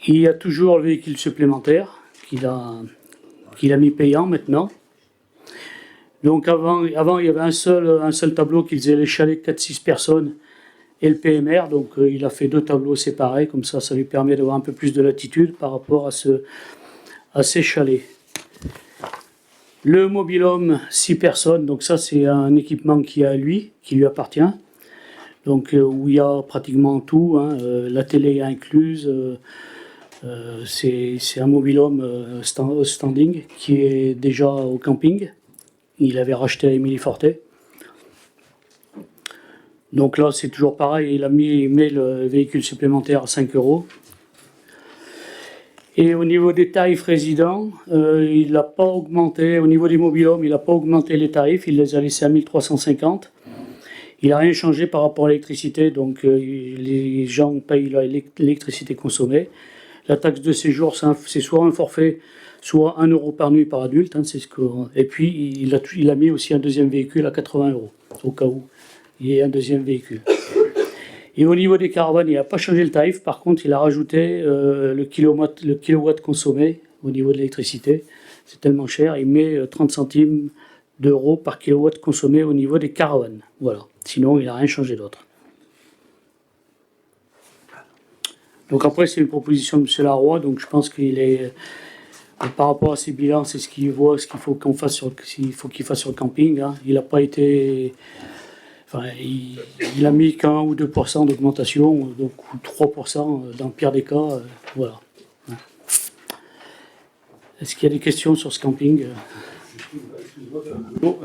Speaker 2: Il y a toujours le véhicule supplémentaire qu'il a mis payant maintenant. Donc avant il y avait un seul tableau qui faisait les chalets 4-6 personnes et le PMR, donc il a fait 2 tableaux séparés, comme ça lui permet d'avoir un peu plus de latitude par rapport à ses chalets. Le mobil-home, 6 personnes, donc ça c'est un équipement qui lui appartient. Donc où il y a pratiquement tout, hein, la télé est incluse. C'est un mobil-home standing qui est déjà au camping. Il avait racheté à Émilie Fortet. Donc là, c'est toujours pareil, il met le véhicule supplémentaire à 5 €. Et au niveau des tarifs résidents, il n'a pas augmenté. Au niveau des mobil-homes, il n'a pas augmenté les tarifs, il les a laissés à 1350. Il n'a rien changé par rapport à l'électricité, donc les gens payent l'électricité consommée. La taxe de séjour, c'est soit un forfait, soit 1 € par nuit par adulte. Hein, et puis, il a mis aussi un deuxième véhicule à 80 €, au cas où il y ait un deuxième véhicule. Et au niveau des caravanes, il n'a pas changé le tarif. Par contre, il a rajouté le kilowatt consommé au niveau de l'électricité. C'est tellement cher. Il met 30 centimes d'euros par kilowatt consommé au niveau des caravanes. Voilà. Sinon, il n'a rien changé d'autre. Donc après, c'est une proposition de M. Laroy. Donc je pense qu'il est... Par rapport à ses bilans, c'est ce qu'il voit, ce qu'il faut qu'il fasse sur le camping. Hein. Il n'a pas été... Enfin, il a mis qu'1 ou 2% d'augmentation, donc ou 3% dans le pire des cas. Voilà. Est-ce qu'il y a des questions sur ce camping?
Speaker 3: Bon,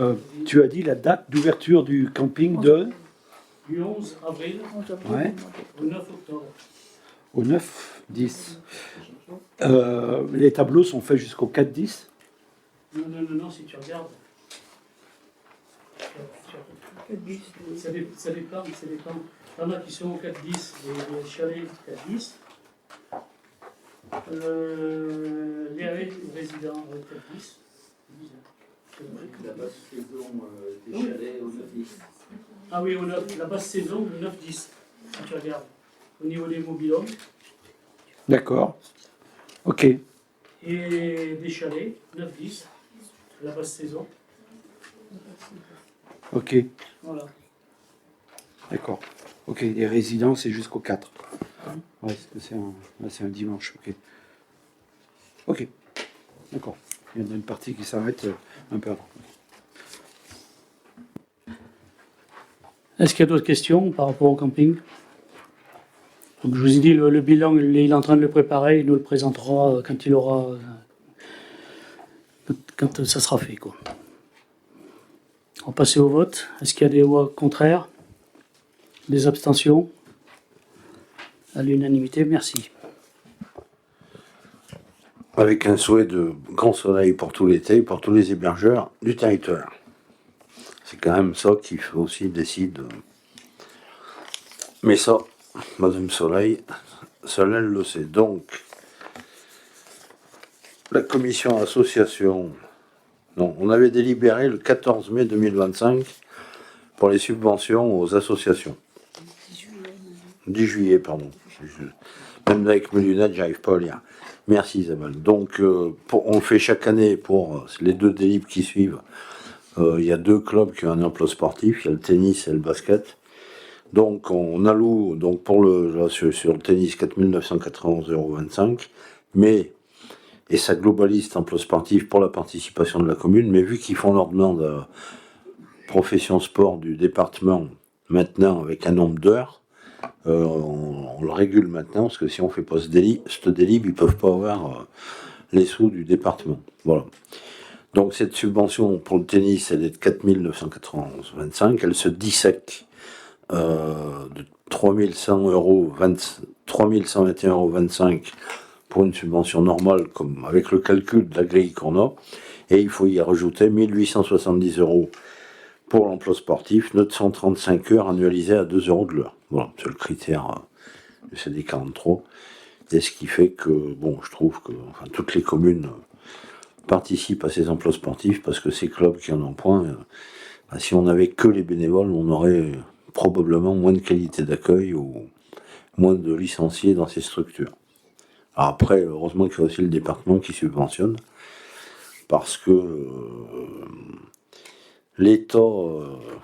Speaker 3: tu as dit la date d'ouverture du camping de
Speaker 2: Du 11 avril
Speaker 3: ouais,
Speaker 2: au 9 octobre.
Speaker 3: au 9-10. Les tableaux sont faits jusqu'au 4-10.
Speaker 2: Non, si tu regardes. Ça dépend. Il y en a qui sont au 4-10, les chalets 4-10. Les résidents au 4-10.
Speaker 8: La basse saison des chalets au 9-10.
Speaker 2: Ah oui, la basse saison, le 9-10. Si tu regardes. Au niveau des mobil-homes.
Speaker 3: D'accord. Ok.
Speaker 2: Et des chalets, 9-10. La basse saison.
Speaker 3: Ok.
Speaker 2: Voilà.
Speaker 3: D'accord. Ok. Les résidents, c'est jusqu'au 4. Ouais, c'est un dimanche. Ok. Ok. D'accord. Il y en a une partie qui s'arrête un peu avant.
Speaker 2: Est-ce qu'il y a d'autres questions par rapport au camping? Donc je vous ai dit, le bilan, il est en train de le préparer, il nous le présentera quand il aura... quand ça sera fait, quoi. On va passer au vote. Est-ce qu'il y a des voix contraires? Des abstentions? À l'unanimité, merci.
Speaker 1: Avec un souhait de grand soleil pour tout l'été, pour tous les hébergeurs du territoire. C'est quand même ça qui aussi décide. Mais ça, Madame Soleil, seule elle le sait. Donc, la commission association, non, on avait délibéré le 14 mai 2025 pour les subventions aux associations. 10 juillet, pardon. Même avec mes lunettes, j'arrive pas à lire. Merci Isabelle. Donc, on le fait chaque année pour les 2 délibs qui suivent. Il y a 2 clubs qui ont un emploi sportif, il y a le tennis et le basket. Donc on alloue donc sur le tennis 4 991,25 €, mais et ça globalise emploi sportif pour la participation de la commune, mais vu qu'ils font leur demande à profession sport du département maintenant avec un nombre d'heures, on le régule maintenant, parce que si on fait pas ce délib, ils peuvent pas avoir les sous du département. Voilà. Donc cette subvention pour le tennis, elle est de 4 991,25 €. Elle se dissèque de 3 121,25 € pour une subvention normale, comme avec le calcul de la grille qu'on a. Et il faut y rajouter 1 870 € pour l'emploi sportif, 935 heures annualisées à 2 € de l'heure. Voilà, c'est le critère du CD 43. Et ce qui fait que, bon, je trouve que toutes les communes participent à ces emplois sportifs, parce que ces clubs qui en ont point, si on n'avait que les bénévoles, on aurait probablement moins de qualité d'accueil ou moins de licenciés dans ces structures. Alors après, heureusement qu'il y a aussi le département qui subventionne, parce que l'État,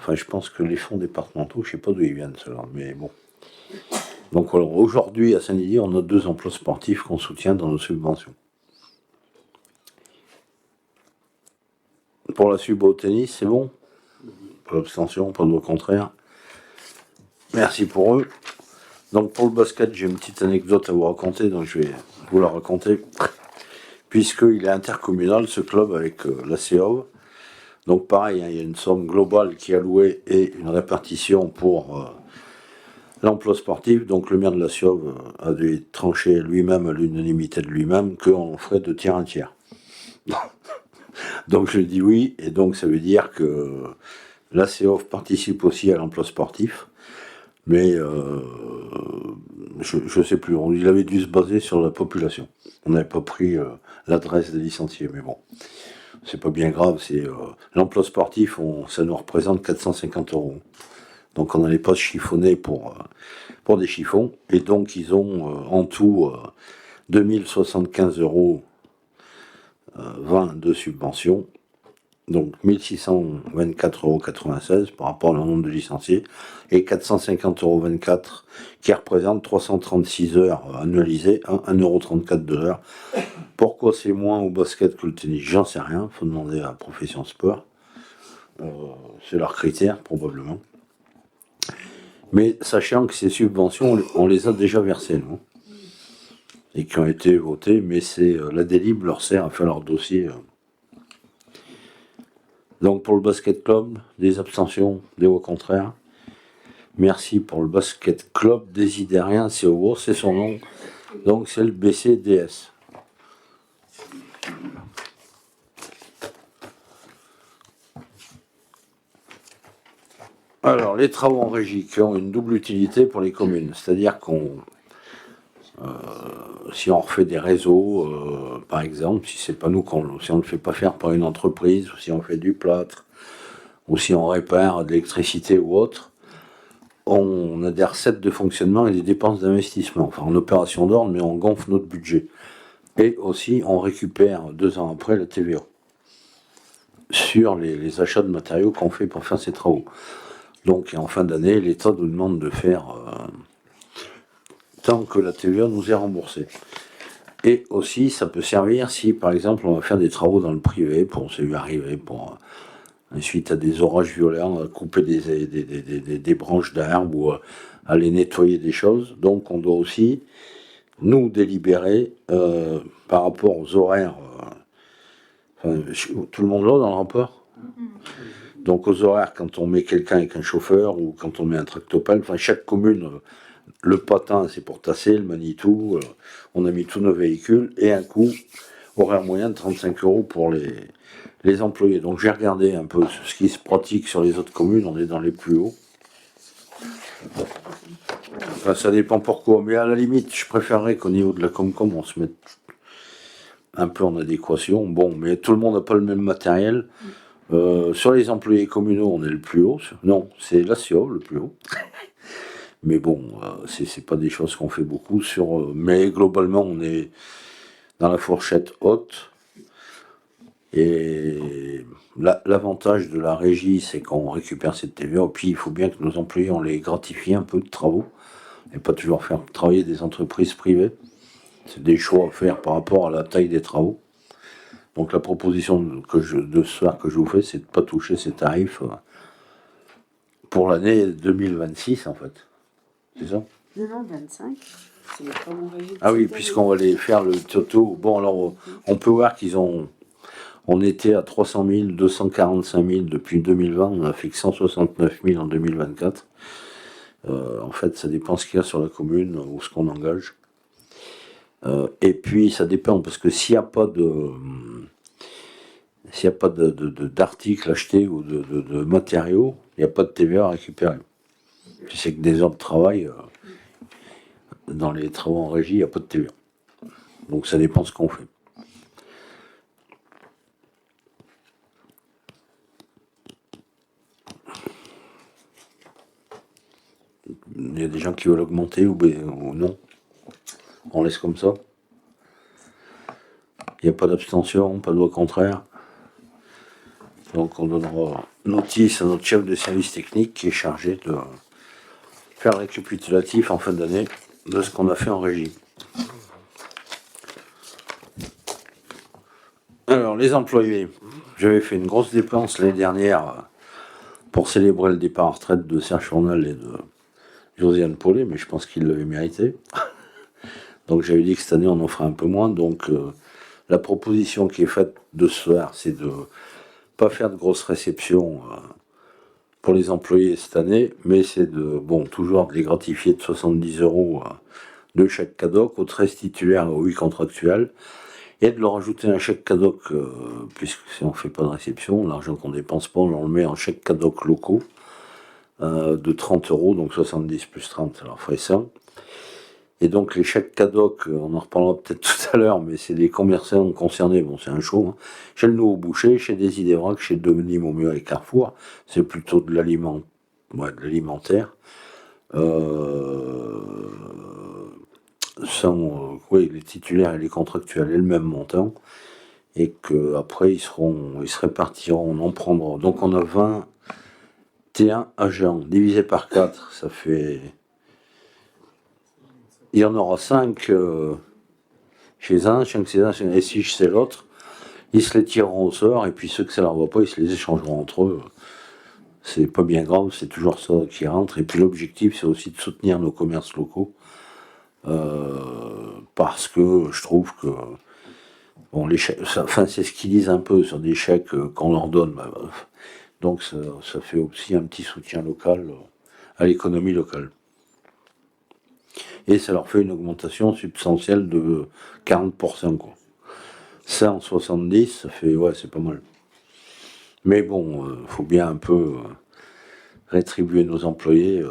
Speaker 1: je pense que les fonds départementaux, je ne sais pas d'où ils viennent ceux-là, mais bon. Donc alors, aujourd'hui à Saint-Didier, on a 2 emplois sportifs qu'on soutient dans nos subventions. Pour la sub au tennis, c'est bon? Pas d'abstention, pas de voix contraire. Merci pour eux. Donc pour le basket, j'ai une petite anecdote à vous raconter, donc je vais vous la raconter. Puisqu'il est intercommunal, ce club, avec la CEOV. Donc pareil, hein, il y a une somme globale qui est allouée et une répartition pour l'emploi sportif. Donc le maire de la CEOV a dû trancher lui-même, à l'unanimité de lui-même, qu'on ferait de tiers un tiers. Donc je dis oui, et donc ça veut dire que la CEOV participe aussi à l'emploi sportif. Mais je sais plus, il avait dû se baser sur la population. On n'avait pas pris l'adresse des licenciés, mais bon, c'est pas bien grave. C'est l'emploi sportif, ça nous représente 450 €. Donc on n'allait pas se chiffonner pour des chiffons. Et donc ils ont en tout 2075 € 20 de subventions. Donc 1624,96 € par rapport au nombre de licenciés et 450,24 € qui représentent 336 heures annualisées, 1,34 € de l'heure. Pourquoi c'est moins au basket que le tennis? J'en sais rien, faut demander à la profession sport. C'est leur critère probablement. Mais sachant que ces subventions, on les a déjà versées, nous, et qui ont été votées, mais c'est la délib leur sert à faire leur dossier. Donc pour le basket club, des abstentions, des voix contraires. Merci pour le basket club Désidérien, c'est son nom. Donc c'est le BCDS. Alors les travaux en régie qui ont une double utilité pour les communes, c'est-à-dire si on refait des réseaux, par exemple, si c'est pas nous si on ne le fait pas faire par une entreprise, ou si on fait du plâtre, ou si on répare de l'électricité ou autre, on a des recettes de fonctionnement et des dépenses d'investissement, enfin en opération d'ordre, mais on gonfle notre budget. Et aussi on récupère 2 ans après la TVA sur les achats de matériaux qu'on fait pour faire ces travaux. Donc en fin d'année, l'État nous demande de faire tant que la TVA nous est remboursée. Et aussi, ça peut servir si, par exemple, on va faire des travaux dans le privé, on s'est vu arriver, suite à des orages violents, à couper des branches d'arbres ou à aller nettoyer des choses. Donc, on doit aussi nous délibérer par rapport aux horaires. Tout le monde là dans le rapport? Donc, aux horaires, quand on met quelqu'un avec un chauffeur ou quand on met un tractopelle, enfin, chaque commune. Le patin, c'est pour tasser, le Manitou, on a mis tous nos véhicules, et un coût horaire moyen de 35 € pour les employés. Donc j'ai regardé un peu ce qui se pratique sur les autres communes, on est dans les plus hauts. Enfin, ça dépend pourquoi, mais à la limite, je préférerais qu'au niveau de la Comcom, on se mette un peu en adéquation. Bon, mais tout le monde n'a pas le même matériel. Sur les employés communaux, on est le plus haut. Non, c'est la CEOV le plus haut. Mais bon, c'est pas des choses qu'on fait beaucoup mais globalement, on est dans la fourchette haute. Et l'avantage de la régie, c'est qu'on récupère cette TVA. Et puis, il faut bien que nos employés, on les gratifie un peu de travaux. Et pas toujours faire travailler des entreprises privées. C'est des choix à faire par rapport à la taille des travaux. Donc, la proposition de ce soir que je vous fais, c'est de ne pas toucher ces tarifs pour l'année 2026, en fait. C'est ça?
Speaker 4: Non, 25. C'est les travaux en régie.
Speaker 1: Ah oui, puisqu'on va les faire le toto. Bon, alors, on peut voir on était à 300 000, 245 000 depuis 2020. On a fait que 169 000 en 2024. En fait, ça dépend ce qu'il y a sur la commune ou ce qu'on engage. Et puis, ça dépend, parce que s'il n'y a pas d'articles achetés ou de matériaux, il n'y a pas de TVA à récupérer. C'est que des heures de travail, dans les travaux en régie, il n'y a pas de TVA. Donc ça dépend ce qu'on fait. Il y a des gens qui veulent augmenter ou non. On laisse comme ça. Il n'y a pas d'abstention, pas de voix contraire. Donc on donnera notice à notre chef de service technique qui est chargé de faire le récapitulatif en fin d'année de ce qu'on a fait en régie. Alors les employés, j'avais fait une grosse dépense l'année dernière pour célébrer le départ en retraite de Serge Fournal et de Josiane Paulet, mais je pense qu'il l'avait mérité. Donc j'avais dit que cette année on en ferait un peu moins. Donc la proposition qui est faite de ce soir, c'est de pas faire de grosses réceptions pour les employés cette année, mais c'est toujours de les gratifier de 70 € de chèque cadeau aux 13 titulaires et aux 8 contractuels, et de leur ajouter un chèque cadeau, puisque si on fait pas de réception, l'argent qu'on dépense pas, on le met en chèque cadeau locaux de 30 €, donc 70 plus 30, ça leur ferait 100. Et donc les chèques cadeaux, on en reparlera peut-être tout à l'heure, mais c'est les commerçants concernés, bon c'est un show, hein. Chez le Nouveau Boucher, chez Désidérac, chez Denis Momieux et Carrefour, c'est plutôt de l'alimentaire. Les titulaires et les contractuels aient le même montant, et qu'après ils se répartiront, on en prendra. Donc on a 21 agents, divisé par 4, ça fait... Il y en aura 5 chez un, 5 chez un, et 6 chez l'autre. Ils se les tireront au sort, et puis ceux que ça leur va pas, ils se les échangeront entre eux. C'est pas bien grave, c'est toujours ça qui rentre. Et puis l'objectif, c'est aussi de soutenir nos commerces locaux. Parce que je trouve que bon, c'est ce qu'ils disent un peu sur des chèques qu'on leur donne. Donc ça fait aussi un petit soutien local à l'économie locale. Et ça leur fait une augmentation substantielle de 40%, quoi. Ça en 70, ça fait, ouais, c'est pas mal. Mais bon, faut bien un peu rétribuer nos employés,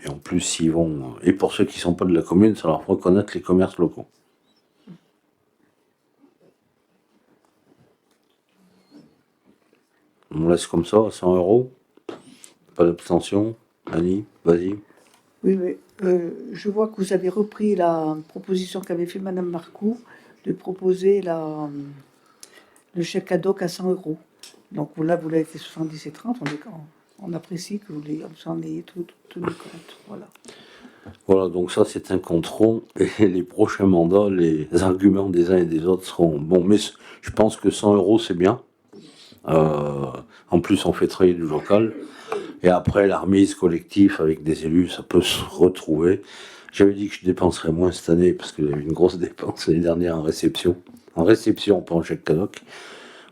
Speaker 1: et en plus, s'ils vont, et pour ceux qui sont pas de la commune, ça leur fera connaître les commerces locaux. On laisse comme ça, 100 €. Pas d'abstention. Annie, vas-y.
Speaker 5: Oui, oui. Je vois que vous avez repris la proposition qu'avait fait Madame Marcoux de proposer le chèque ad hoc à 100 €. Donc là, vous l'avez fait 70 et 30. On apprécie que vous en ayez tout tenu compte. Voilà.
Speaker 1: Voilà, donc ça c'est un contrôle, et les prochains mandats, les arguments des uns et des autres seront bons. Mais je pense que 100 € c'est bien. En plus, on fait travailler du local. Et après, la remise collective avec des élus, ça peut se retrouver. J'avais dit que je dépenserais moins cette année, parce qu'il y a eu une grosse dépense l'année dernière en réception. En réception, pas en chèque cadeau.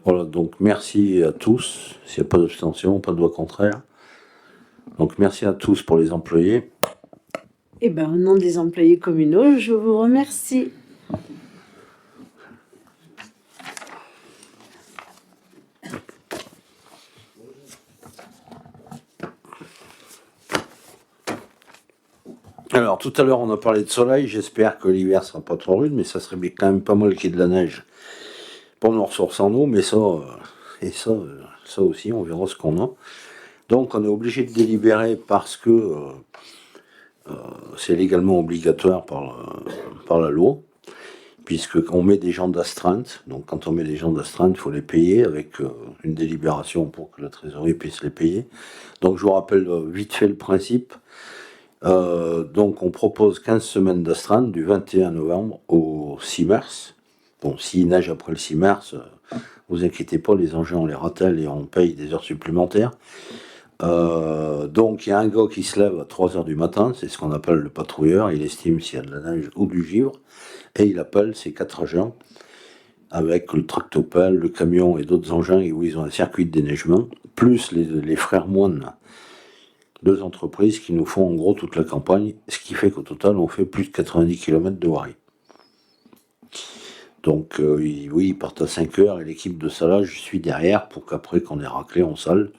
Speaker 1: Voilà, donc merci à tous. S'il n'y a pas d'abstention, pas de voix contraire. Donc merci à tous pour les employés.
Speaker 4: Eh bien, au nom des employés communaux, je vous remercie.
Speaker 1: Alors, tout à l'heure, on a parlé de soleil. J'espère que l'hiver sera pas trop rude, mais ça serait quand même pas mal qu'il y ait de la neige pour nos ressources en eau. Mais ça aussi, on verra ce qu'on a. Donc, on est obligé de délibérer parce que c'est légalement obligatoire par la loi, puisqu'on met des gens d'astreinte. Donc, quand on met des gens d'astreinte, il faut les payer avec une délibération pour que la trésorerie puisse les payer. Donc, je vous rappelle vite fait le principe. Donc on propose 15 semaines d'astreinte du 21 novembre au 6 mars. Bon, s'il neige après le 6 mars, vous inquiétez pas, les engins on les ratelle et on paye des heures supplémentaires. Donc il y a un gars qui se lève à 3h du matin, c'est ce qu'on appelle le patrouilleur, il estime s'il y a de la neige ou du givre, et il appelle ses 4 agents avec le tractopelle, le camion et d'autres engins où ils ont un circuit de déneigement, plus les frères moines. 2 entreprises qui nous font en gros toute la campagne, ce qui fait qu'au total on fait plus de 90 km de voirie. Donc ils partent à 5h et l'équipe de salage, je suis derrière pour qu'après qu'on ait raclé, on sale.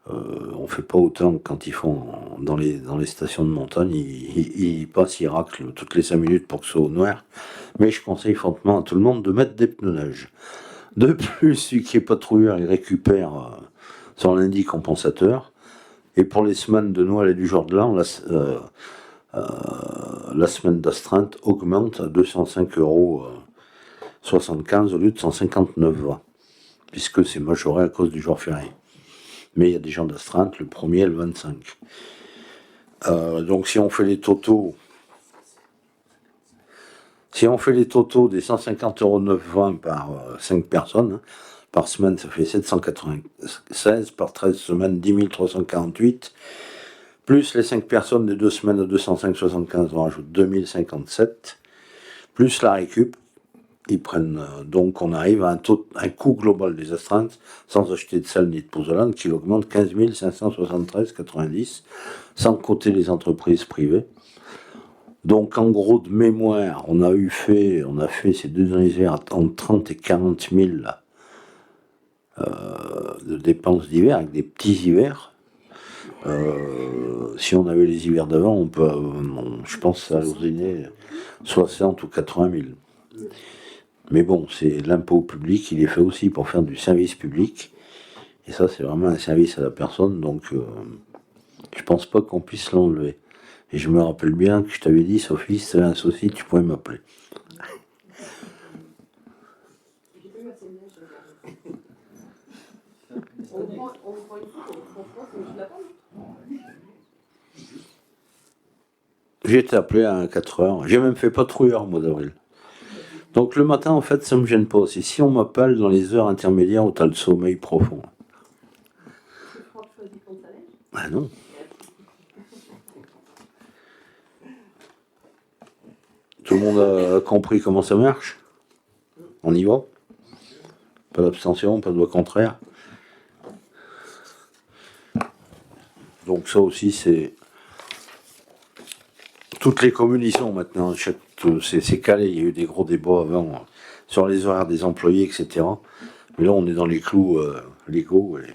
Speaker 1: On fait pas autant quand ils font dans les stations de montagne, ils passent, ils raclent toutes les 5 minutes pour que ce soit au noir. Mais je conseille fortement à tout le monde de mettre des pneus neige. De plus, celui qui est patrouilleur, il récupère son lundi compensateur. Et pour les semaines de Noël et du jour de l'an, la semaine d'astreinte augmente à 205,75 € au lieu de 159,20 €, puisque c'est majoré à cause du jour férié. Mais il y a des gens d'astreinte le 1er et le 25. Donc si on fait les totaux des 150,920 € par 5 personnes, Par semaine, ça fait 796. Par 13 semaines, 10 348. Plus les 5 personnes des 2 semaines à 205,75, on rajoute 2057. Plus la récup. Ils prennent, donc on arrive à un coût global des astreintes, sans acheter de salle ni de pozzolan, qui augmente 15 573,90, sans compter les entreprises privées. Donc en gros de mémoire, on a fait ces 2 derniers ans entre 30 et 40 000 de dépenses d'hiver, avec des petits hivers. Si on avait les hivers d'avant, je pense que ça alourdirait 60 ou 80 000. Mais bon, c'est l'impôt public, il est fait aussi pour faire du service public. Et ça, c'est vraiment un service à la personne, donc je pense pas qu'on puisse l'enlever. Et je me rappelle bien que je t'avais dit, Sophie, si tu avais un souci, tu pouvais m'appeler. J'ai été appelé à 4 heures. J'ai même fait patrouilleur au mois d'avril. Donc le matin, en fait, ça me gêne pas aussi. Si on m'appelle dans les heures intermédiaires où tu as le sommeil profond. Ah non. Tout le monde a compris comment ça marche? On y va? Pas d'abstention, pas de voix contraire. Donc ça aussi, c'est... Toutes les communes y sont maintenant. C'est calé, il y a eu des gros débats avant sur les horaires des employés, etc. Mais là, on est dans les clous légaux. Et...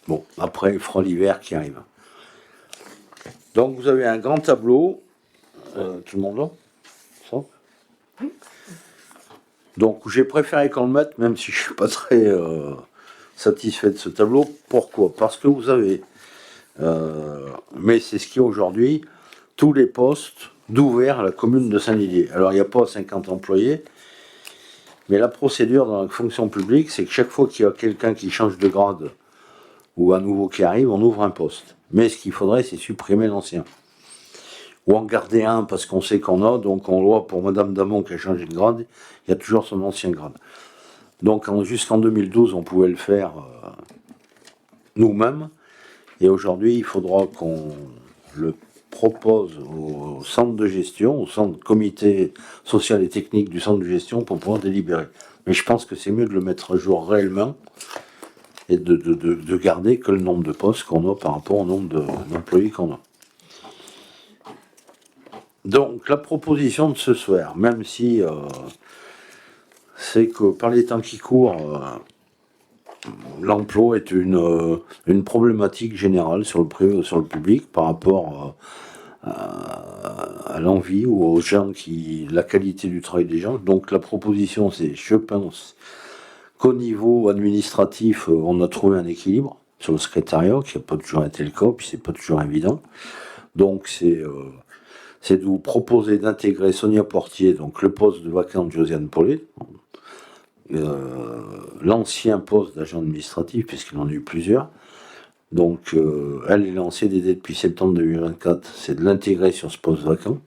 Speaker 1: Bon, après, il fera l'hiver qui arrive. Donc, vous avez un grand tableau. Tout le monde là? Ça? Donc, j'ai préféré qu'on le mette, même si je ne suis pas très satisfait de ce tableau. Pourquoi? Parce que vous avez, mais c'est ce qu'il y a aujourd'hui, tous les postes d'ouvert à la commune de Saint-Didier. Alors, il n'y a pas 50 employés, mais la procédure dans la fonction publique, c'est que chaque fois qu'il y a quelqu'un qui change de grade ou un nouveau qui arrive, on ouvre un poste. Mais ce qu'il faudrait, c'est supprimer l'ancien. Ou en garder un parce qu'on sait qu'on a, donc on voit pour Madame Damon qui a changé de grade, il y a toujours son ancien grade. Donc jusqu'en 2012, on pouvait le faire nous-mêmes, et aujourd'hui, il faudra qu'on le propose au centre de gestion, au centre comité social et technique du centre de gestion pour pouvoir délibérer. Mais je pense que c'est mieux de le mettre à jour réellement et de garder que le nombre de postes qu'on a par rapport au nombre d'employés qu'on a. Donc la proposition de ce soir, même si c'est que par les temps qui courent, l'emploi est une problématique générale sur le privé ou sur le public par rapport à l'envie ou aux gens la qualité du travail des gens. Donc la proposition, c'est, je pense, qu'au niveau administratif, on a trouvé un équilibre sur le secrétariat, qui n'a pas toujours été le cas, puis c'est pas toujours évident. Donc c'est de vous proposer d'intégrer Sonia Portier, donc le poste de vacant de Josiane Paulet, l'ancien poste d'agent administratif, puisqu'il en a eu plusieurs. Donc, elle est lancée d'aider depuis septembre 2024, c'est de l'intégrer sur ce poste vacant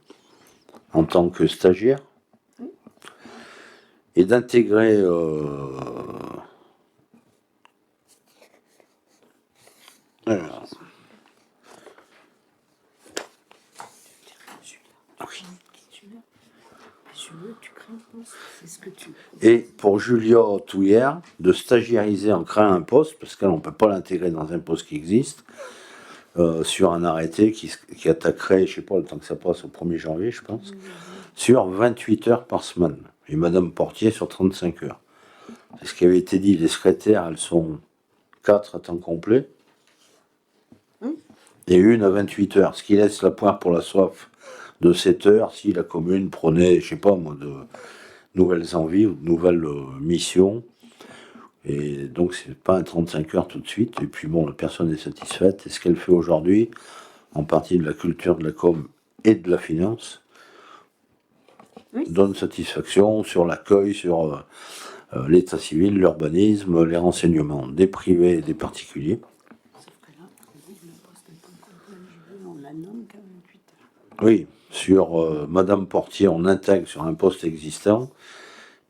Speaker 1: en tant que stagiaire et d'intégrer et pour Julia Touillère, de stagiairiser en créant un poste, parce qu'elle, on ne peut pas l'intégrer dans un poste qui existe, sur un arrêté qui attaquerait, je ne sais pas, le temps que ça passe au 1er janvier, je pense, sur 28 heures par semaine. Et Madame Portier sur 35 heures. C'est ce qui avait été dit, les secrétaires, elles sont 4 à temps complet, et une à 28 heures, ce qui laisse la poire pour la soif de 7 heures si la commune prenait, je sais pas moi, de nouvelles envies ou de nouvelles missions. Et donc c'est pas un 35 heures tout de suite. Et puis bon, la personne est satisfaite. Et ce qu'elle fait aujourd'hui, en partie de la culture, de la com et de la finance, donne satisfaction sur l'accueil, sur l'état civil, l'urbanisme, les renseignements des privés et des particuliers. Oui, sur Madame Portier, on intègre sur un poste existant,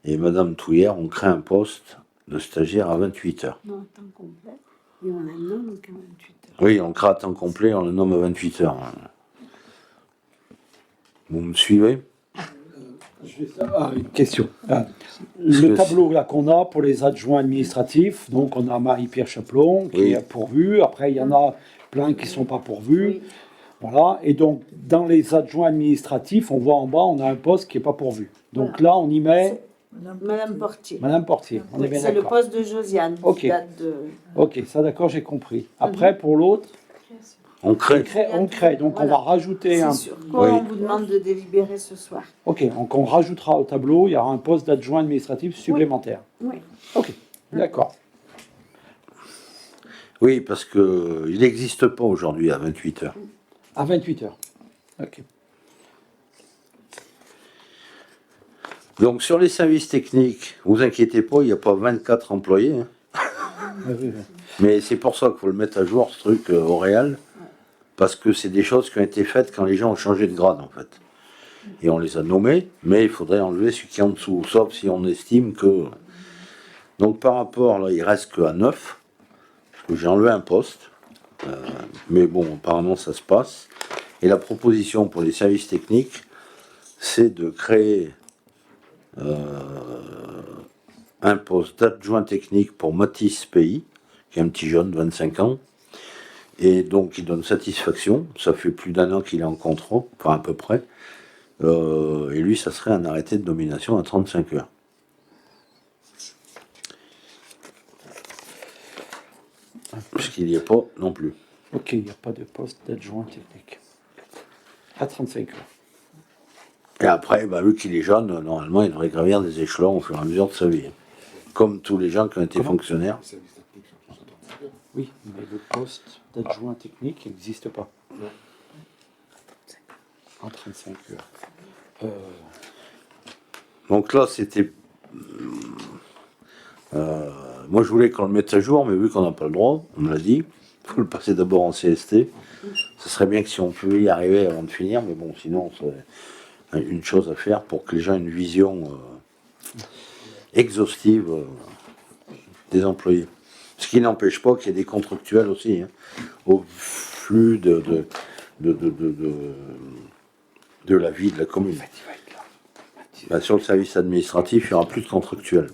Speaker 1: et Madame Touillère, on crée un poste de stagiaires à 28 heures.
Speaker 4: Non, temps complet. Et on a un homme qui a 28 heures.
Speaker 1: Oui, on crée à temps complet, on le nomme à 28 heures. Vous me suivez?
Speaker 3: Une question. Le
Speaker 1: que
Speaker 3: tableau là qu'on a pour les adjoints administratifs, donc on a Marie-Pierre Chaplon qui
Speaker 1: Oui.
Speaker 3: est pourvue, après il y en a plein qui ne sont pas pourvus.
Speaker 4: Oui.
Speaker 3: Voilà, et donc dans les adjoints administratifs, on voit en bas, on a un poste qui n'est pas pourvu. Donc là, on y met
Speaker 4: Madame Portier.
Speaker 3: Madame Portier, on est bien
Speaker 4: C'est le
Speaker 3: d'accord.
Speaker 4: poste de Josiane.
Speaker 3: Ok.
Speaker 4: Qui date de...
Speaker 3: Ok, ça d'accord, j'ai compris. Après, pour l'autre,
Speaker 1: On crée.
Speaker 3: on crée, donc on
Speaker 4: Voilà.
Speaker 3: va rajouter un...
Speaker 4: C'est sur quoi
Speaker 1: Oui.
Speaker 4: on vous demande de délibérer ce soir.
Speaker 3: Ok, donc on rajoutera au tableau, il y aura un poste d'adjoint administratif supplémentaire.
Speaker 4: Oui.
Speaker 3: Ok, d'accord.
Speaker 1: Oui, parce qu'il n'existe pas aujourd'hui à 28 heures.
Speaker 3: À 28 heures. Ok.
Speaker 1: Donc sur les services techniques, vous inquiétez pas, il n'y a pas 24 employés. Hein.
Speaker 3: Oui, oui, oui.
Speaker 1: Mais c'est pour ça qu'il faut le mettre à jour, ce truc, au réel. Parce que c'est des choses qui ont été faites quand les gens ont changé de grade, en fait. Et on les a nommés, mais il faudrait enlever celui qui est en dessous, sauf si on estime que... Donc par rapport, là, il reste qu'à 9. Parce que j'ai enlevé un poste. Mais bon, apparemment, ça se passe. Et la proposition pour les services techniques, c'est de créer un poste d'adjoint technique pour Matisse Pays, qui est un petit jeune de 25 ans. Et donc, il donne satisfaction. Ça fait plus d'un an qu'il est en contrat, enfin à peu près. Et lui, ça serait un arrêté de nomination à 35 heures. Puisqu'il n'y est pas non plus.
Speaker 3: Ok, il n'y a pas de poste d'adjoint technique. À 35 heures.
Speaker 1: Et après, vu qu'il est jeune, normalement, il devrait gravir des échelons au fur et à mesure de sa vie. Comme tous les gens qui ont été fonctionnaires.
Speaker 3: Oui, mais le poste d'adjoint technique n'existe pas. En 35 heures.
Speaker 1: Donc là, c'était... moi, je voulais qu'on le mette à jour, mais vu qu'on n'a pas le droit, on me l'a dit, il faut le passer d'abord en CST. Ce serait bien que si on pouvait y arriver avant de finir, mais bon, sinon, c'est une chose à faire pour que les gens aient une vision exhaustive des employés. Ce qui n'empêche pas qu'il y ait des contractuels aussi, hein, au flux de la vie de la commune. Sur le service administratif, il n'y aura plus de contractuels.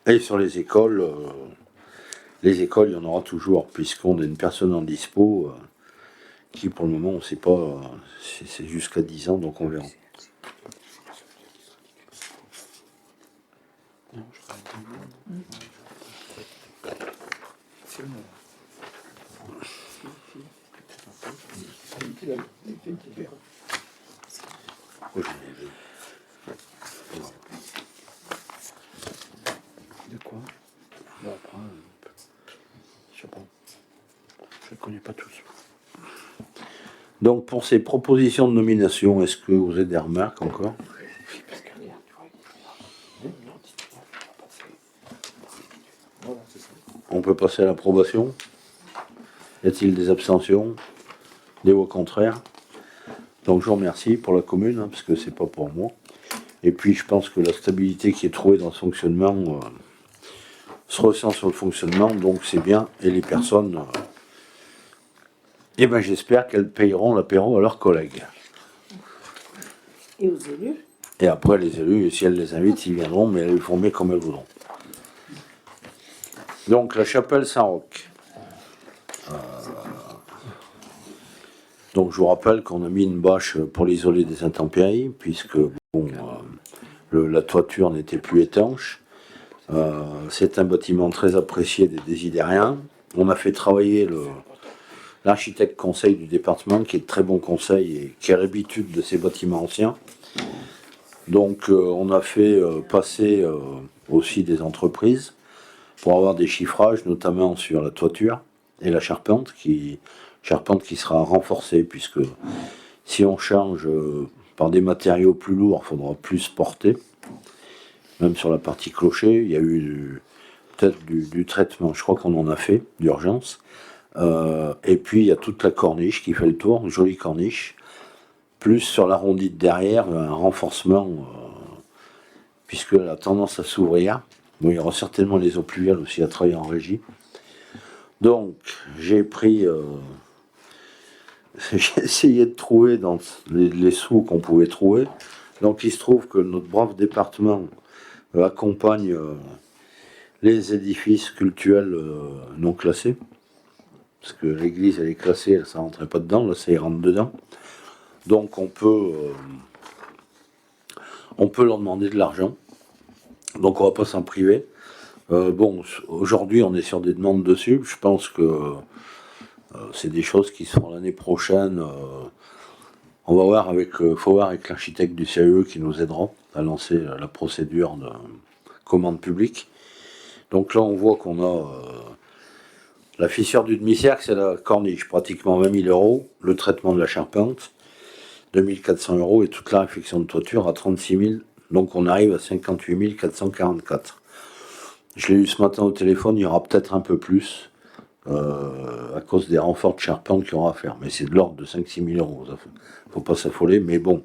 Speaker 1: Et sur les écoles, il y en aura toujours, puisqu'on a une personne en dispo qui, pour le moment, on ne sait pas, c'est jusqu'à 10 ans, donc on verra.
Speaker 3: De quoi? Après, je sais pas. Je ne connais pas tous.
Speaker 1: Donc pour ces propositions de nomination, est-ce que vous avez des remarques encore? On peut passer à l'approbation. Y a-t-il des abstentions? Des voix contraires? Donc je vous remercie pour la commune, hein, parce que c'est pas pour moi. Et puis je pense que la stabilité qui est trouvée dans ce fonctionnement se ressent sur le fonctionnement, donc c'est bien. Et les personnes, j'espère qu'elles payeront l'apéro à leurs collègues.
Speaker 4: Et aux élus.
Speaker 1: Et après les élus, si elles les invitent, ils viendront, mais elles le font mieux comme elles voudront. Donc la chapelle Saint-Roch. Donc je vous rappelle qu'on a mis une bâche pour l'isoler des intempéries, puisque la toiture n'était plus étanche. C'est un bâtiment très apprécié des Désidériens. On a fait travailler l'architecte conseil du département, qui est de très bon conseil et qui a l'habitude de ces bâtiments anciens. Donc on a fait passer aussi des entreprises pour avoir des chiffrages, notamment sur la toiture et la charpente qui sera renforcée, puisque si on change par des matériaux plus lourds, il faudra plus porter. Même sur la partie clocher, il y a eu peut-être du traitement, je crois qu'on en a fait, d'urgence. Et puis il y a toute la corniche qui fait le tour, une jolie corniche. Plus sur l'arrondi de derrière, un renforcement puisque elle a tendance à s'ouvrir. Bon, il y aura certainement les eaux pluviales aussi à travailler en régie. Donc, j'ai pris... j'ai essayé de trouver dans les sous qu'on pouvait trouver. Donc, il se trouve que notre brave département accompagne les édifices cultuels non classés. Parce que l'église, elle est classée, ça ne rentrait pas dedans, là, ça y rentre dedans. Donc, on peut leur demander de l'argent. Donc, on ne va pas s'en priver. Bon, aujourd'hui, on est sur des demandes dessus. Je pense que c'est des choses qui seront l'année prochaine. On va voir faut voir avec l'architecte du CAE qui nous aidera à lancer la procédure de commande publique. Donc là, on voit qu'on a la fissure du demi-cercle, c'est la corniche, pratiquement 20 000 euros. Le traitement de la charpente, 2 400 euros. Et toute la réfection de toiture à 36 000. Donc on arrive à 58 444. Je l'ai eu ce matin au téléphone, il y aura peut-être un peu plus. À cause des renforts de charpente qu'il y aura à faire. Mais c'est de l'ordre de 5-6 000 euros. Faut pas s'affoler. Mais bon,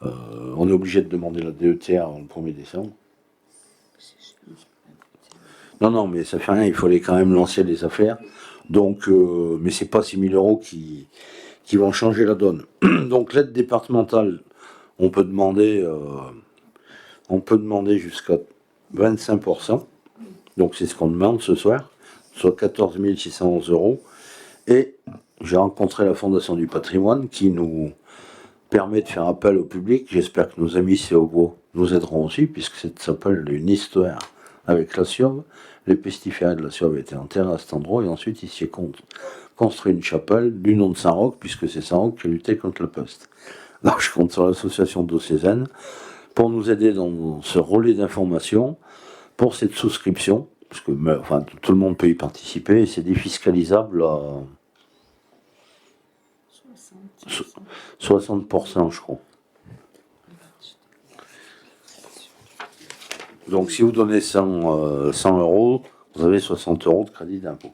Speaker 1: on est obligé de demander la DETR le 1er décembre. Non, mais ça fait rien. Il fallait quand même lancer les affaires. Donc, mais c'est pas 6 000 euros qui vont changer la donne. Donc, l'aide départementale, on peut demander jusqu'à 25%. Donc, c'est ce qu'on demande ce soir. Soit 14 611 euros. Et j'ai rencontré la Fondation du patrimoine qui nous permet de faire appel au public. J'espère que nos amis COGO nous aideront aussi, puisque ça s'appelle une histoire avec la Siove. Les pestiférés de la Siove étaient enterrés à cet endroit et ensuite ils s'y sont construit une chapelle du nom de Saint-Roch, puisque c'est Saint-Roch qui a lutté contre la peste. Alors je compte sur l'association diocésaine pour nous aider dans ce relais d'information pour cette souscription. Parce que tout le monde peut y participer et c'est défiscalisable à 60%, je crois. Donc si vous donnez 100 euros, vous avez 60 euros de crédit d'impôt.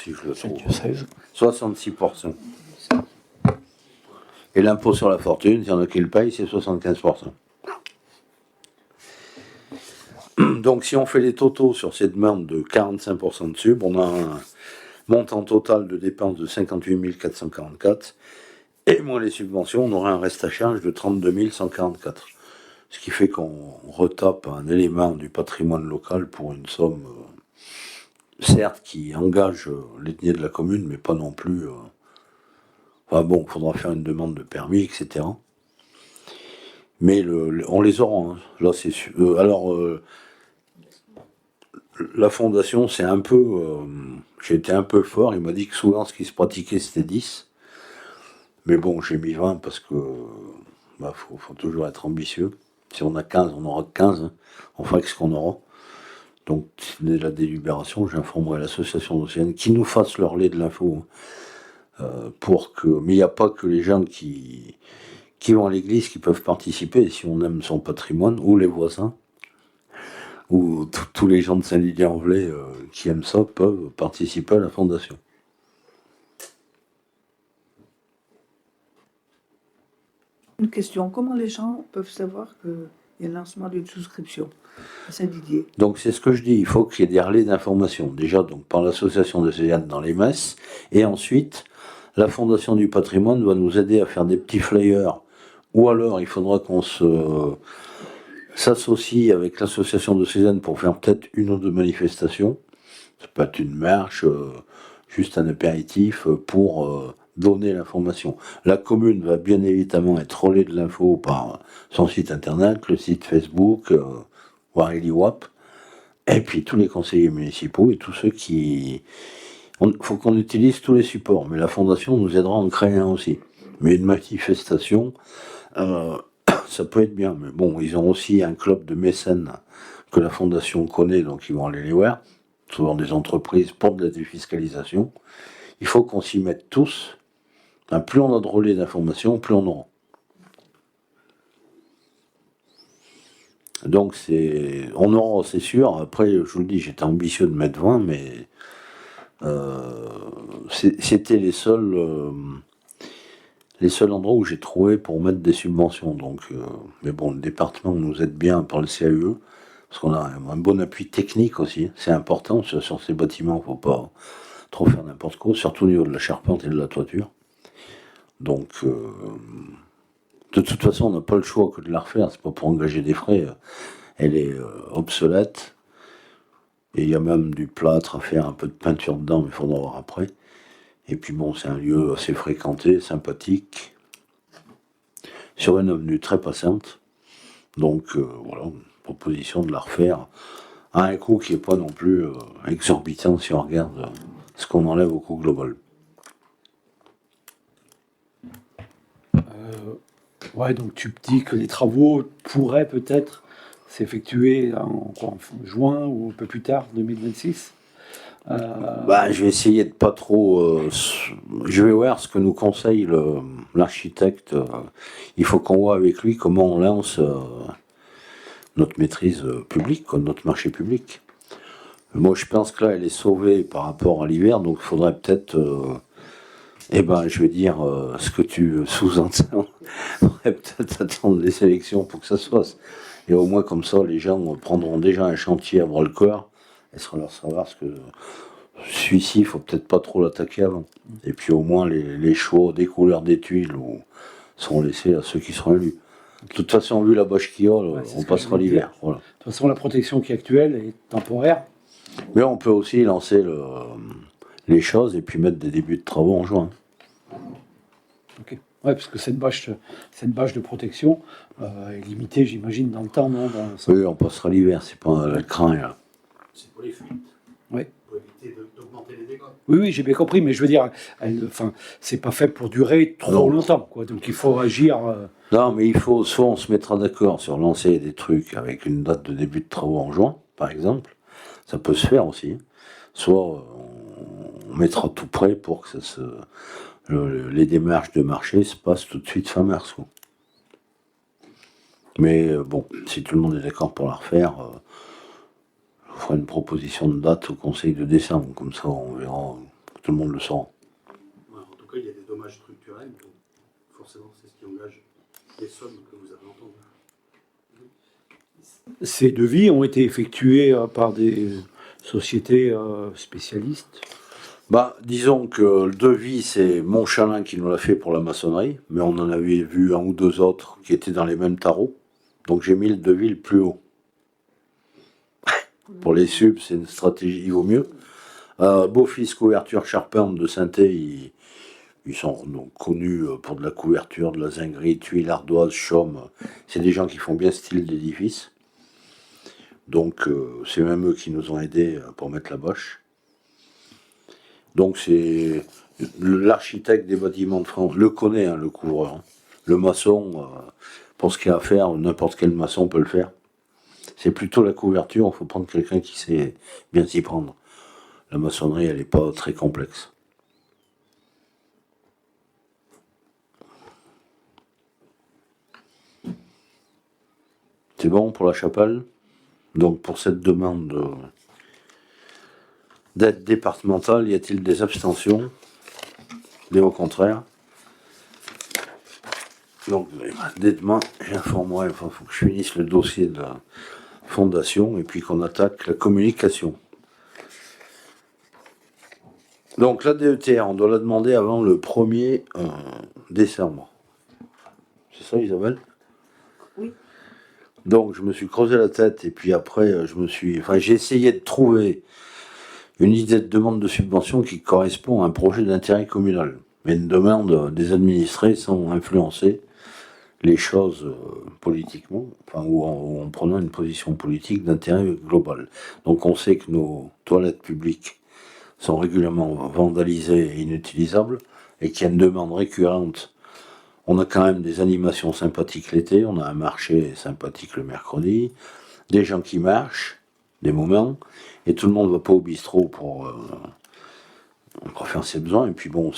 Speaker 1: Si je le trouve. 66%. Et l'impôt sur la fortune, s'il y en a qui le payent, c'est 75%. Donc si on fait les totaux sur ces demandes de 45% de sub, on a un montant total de dépenses de 58 444. Et moins les subventions, on aura un reste à charge de 32 144. Ce qui fait qu'on retape un élément du patrimoine local pour une somme, certes, qui engage l'ethnie de la commune, mais pas non plus... Enfin bon, il faudra faire une demande de permis, etc. Mais on les aura. Hein. Là, c'est sûr. La fondation, c'est un peu... j'ai été un peu fort. Il m'a dit que souvent, ce qui se pratiquait, c'était 10. Mais bon, j'ai mis 20 parce que... faut toujours être ambitieux. Si on a 15, on aura 15. Hein. On fera avec ce qu'on aura. Donc, dès la délibération, j'informerai l'association d'Océane qui nous fasse leur lait de l'info. Mais il n'y a pas que les gens qui vont à l'église qui peuvent participer, si on aime son patrimoine, ou les voisins, ou tous les gens de Saint-Didier-en-Velay qui aiment ça peuvent participer à la fondation.
Speaker 5: Une question, comment les gens peuvent savoir qu'il y a le lancement d'une souscription à Saint-Didier?
Speaker 1: Donc c'est ce que je dis, il faut qu'il y ait des relais d'information, déjà donc par l'association de Céliane dans les messes, et ensuite la Fondation du patrimoine va nous aider à faire des petits flyers, ou alors il faudra qu'on s'associe avec l'association de Cézanne pour faire peut-être une ou deux manifestations. Ça peut être une marche, juste un apéritif pour donner l'information. La commune va bien évidemment être relais de l'info par son site internet, le site Facebook, voire l'IWAP, et puis tous les conseillers municipaux et tous ceux qui... Il faut qu'on utilise tous les supports, mais la fondation nous aidera à en créer un aussi. Mais une manifestation, ça peut être bien. Mais bon, ils ont aussi un club de mécènes que la fondation connaît, donc ils vont aller les voir. Souvent des entreprises pour de la défiscalisation. Il faut qu'on s'y mette tous. Plus on a de relais d'information, plus on aura. Donc on aura, c'est sûr. Après, je vous le dis, j'étais ambitieux de mettre 20, mais C'était les seuls endroits où j'ai trouvé pour mettre des subventions. Donc, mais bon, le département nous aide bien par le CAUE, parce qu'on a un bon appui technique aussi. C'est important sur ces bâtiments, faut pas trop faire n'importe quoi, surtout au niveau de la charpente et de la toiture. Donc, de toute façon, on n'a pas le choix que de la refaire. C'est pas pour engager des frais. Elle est obsolète. Et il y a même du plâtre à faire, un peu de peinture dedans, mais il faudra voir après. Et puis bon, c'est un lieu assez fréquenté, sympathique, sur une avenue très passante. Donc voilà, une proposition de la refaire à un coût qui n'est pas non plus exorbitant si on regarde ce qu'on enlève au coût global.
Speaker 3: Ouais, donc tu dis que les travaux pourraient peut-être s'effectuer en juin ou un peu plus tard, 2026.
Speaker 1: Je vais essayer de pas trop. Je vais voir ce que nous conseille l'architecte. Il faut qu'on voit avec lui comment on lance notre maîtrise publique, notre marché public. Moi, je pense que là, elle est sauvée par rapport à l'hiver, donc il faudrait peut-être. Je vais dire ce que tu sous-entends. Il faudrait peut-être attendre les élections pour que ça se fasse. Et au moins, comme ça, les gens prendront déjà un chantier à bras-le-corps et seront leur savoir ce que. Celui-ci, il faut peut-être pas trop l'attaquer avant. Et puis au moins, les choix des couleurs des tuiles seront laissés à ceux qui seront élus. De toute façon, vu la bâche qu'il y a, on passera l'hiver. Voilà.
Speaker 3: De toute façon, la protection qui est actuelle est temporaire.
Speaker 1: Mais on peut aussi lancer les choses et puis mettre des débuts de travaux en juin.
Speaker 3: Ok. Ouais, parce que cette bâche de protection est limitée, j'imagine, dans le temps, non?
Speaker 1: Oui, on passera l'hiver, c'est pas le crin là.
Speaker 8: C'est pour les fuites.
Speaker 3: Oui.
Speaker 8: Pour éviter d'augmenter les dégâts.
Speaker 3: Oui, j'ai bien compris, mais je veux dire, c'est pas fait pour durer trop longtemps, quoi. Donc il faut agir.
Speaker 1: Non, mais il faut, soit on se mettra d'accord sur lancer des trucs avec une date de début de travaux en juin, par exemple. Ça peut se faire aussi. Soit on mettra tout prêt pour que les démarches de marché se passent tout de suite fin mars, quoi. Mais bon, si tout le monde est d'accord pour la refaire, je ferai une proposition de date au Conseil de décembre, comme ça on verra, tout le monde le saura.
Speaker 8: Ouais, en tout cas, il y a des dommages structurels, donc forcément, c'est ce qui engage les sommes que vous avez entendues.
Speaker 3: Ces devis ont été effectués par des sociétés spécialistes.
Speaker 1: Disons que le devis, c'est Montchalin qui nous l'a fait pour la maçonnerie, mais on en avait vu un ou deux autres qui étaient dans les mêmes tarots. Donc j'ai mis le devis le plus haut. Pour les subs, c'est une stratégie, il vaut mieux. Beaufils Couverture Charpente de Saint-Thé, ils sont donc connus pour de la couverture, de la zinguerie, tuiles, ardoises, chaume. C'est des gens qui font bien style d'édifice. Donc c'est même eux qui nous ont aidés pour mettre la bâche. Donc c'est l'architecte des bâtiments de France, le connaît, hein, le couvreur. Hein. Le maçon, pour ce qu'il y a à faire, n'importe quel maçon peut le faire. C'est plutôt la couverture, il faut prendre quelqu'un qui sait bien s'y prendre. La maçonnerie, elle n'est pas très complexe. C'est bon pour la chapelle? Donc pour cette demande d'aide départementale, y a-t-il des abstentions? Au contraire. Donc dès demain, j'informerai, il faut que je finisse le dossier de la fondation et puis qu'on attaque la communication. Donc la DETR, on doit la demander avant le 1er décembre. C'est ça, Isabelle?
Speaker 5: Oui.
Speaker 1: Donc je me suis creusé la tête et puis après j'ai essayé de trouver une idée de demande de subvention qui correspond à un projet d'intérêt communal. Mais une demande des administrés sans influencer les choses politiquement, ou en prenant une position politique d'intérêt global. Donc on sait que nos toilettes publiques sont régulièrement vandalisées et inutilisables et qu'il y a une demande récurrente. On a quand même des animations sympathiques l'été, on a un marché sympathique le mercredi, des gens qui marchent, des moments, et tout le monde ne va pas au bistrot pour faire ses besoins. Et puis bon,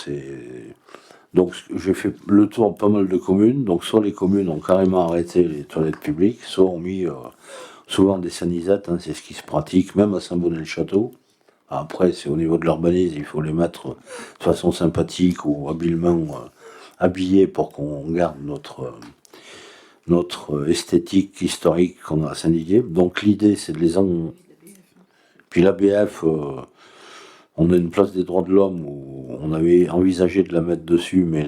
Speaker 1: donc j'ai fait le tour de pas mal de communes, donc soit les communes ont carrément arrêté les toilettes publiques, soit ont mis souvent des sanisettes, hein, c'est ce qui se pratique, même à Saint-Bonnet-le-Château, Après, c'est au niveau de l'urbanisme, il faut les mettre de façon sympathique ou habilement habillés pour qu'on garde notre esthétique historique qu'on a à Saint-Didier. Donc l'idée, c'est de les en... Puis l'ABF, on a une place des droits de l'homme où on avait envisagé de la mettre dessus, mais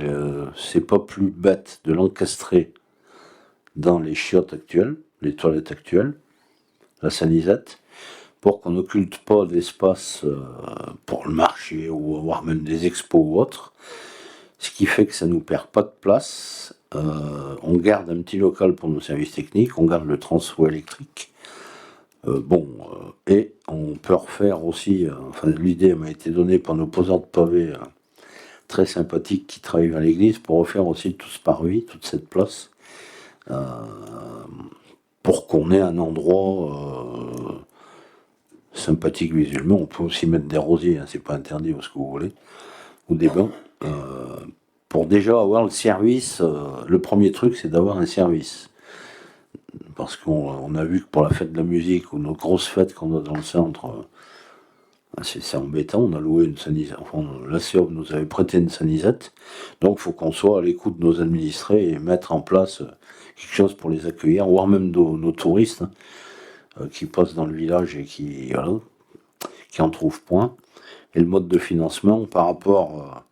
Speaker 1: c'est pas plus bête de l'encastrer dans les chiottes actuelles, les toilettes actuelles, la sanisette, pour qu'on n'occulte pas d'espace pour le marché ou avoir même des expos ou autre. Ce qui fait que ça nous perd pas de place. On garde un petit local pour nos services techniques, on garde le transfo électrique. Et on peut refaire aussi, l'idée m'a été donnée par nos poseurs de pavés très sympathiques qui travaillent à l'église pour refaire aussi tout ce parvis, toute cette place, pour qu'on ait un endroit sympathique visuellement. On peut aussi mettre des rosiers, hein, c'est pas interdit, ce que vous voulez, ou des bancs. Pour déjà avoir le service, le premier truc c'est d'avoir un service. Parce qu'on a vu que pour la fête de la musique ou nos grosses fêtes qu'on a dans le centre, c'est embêtant. On a loué une sanisette, la CEOB nous avait prêté une sanisette, donc il faut qu'on soit à l'écoute de nos administrés et mettre en place quelque chose pour les accueillir, voire même nos touristes qui passent dans le village et qui en trouvent point. Et le mode de financement par rapport...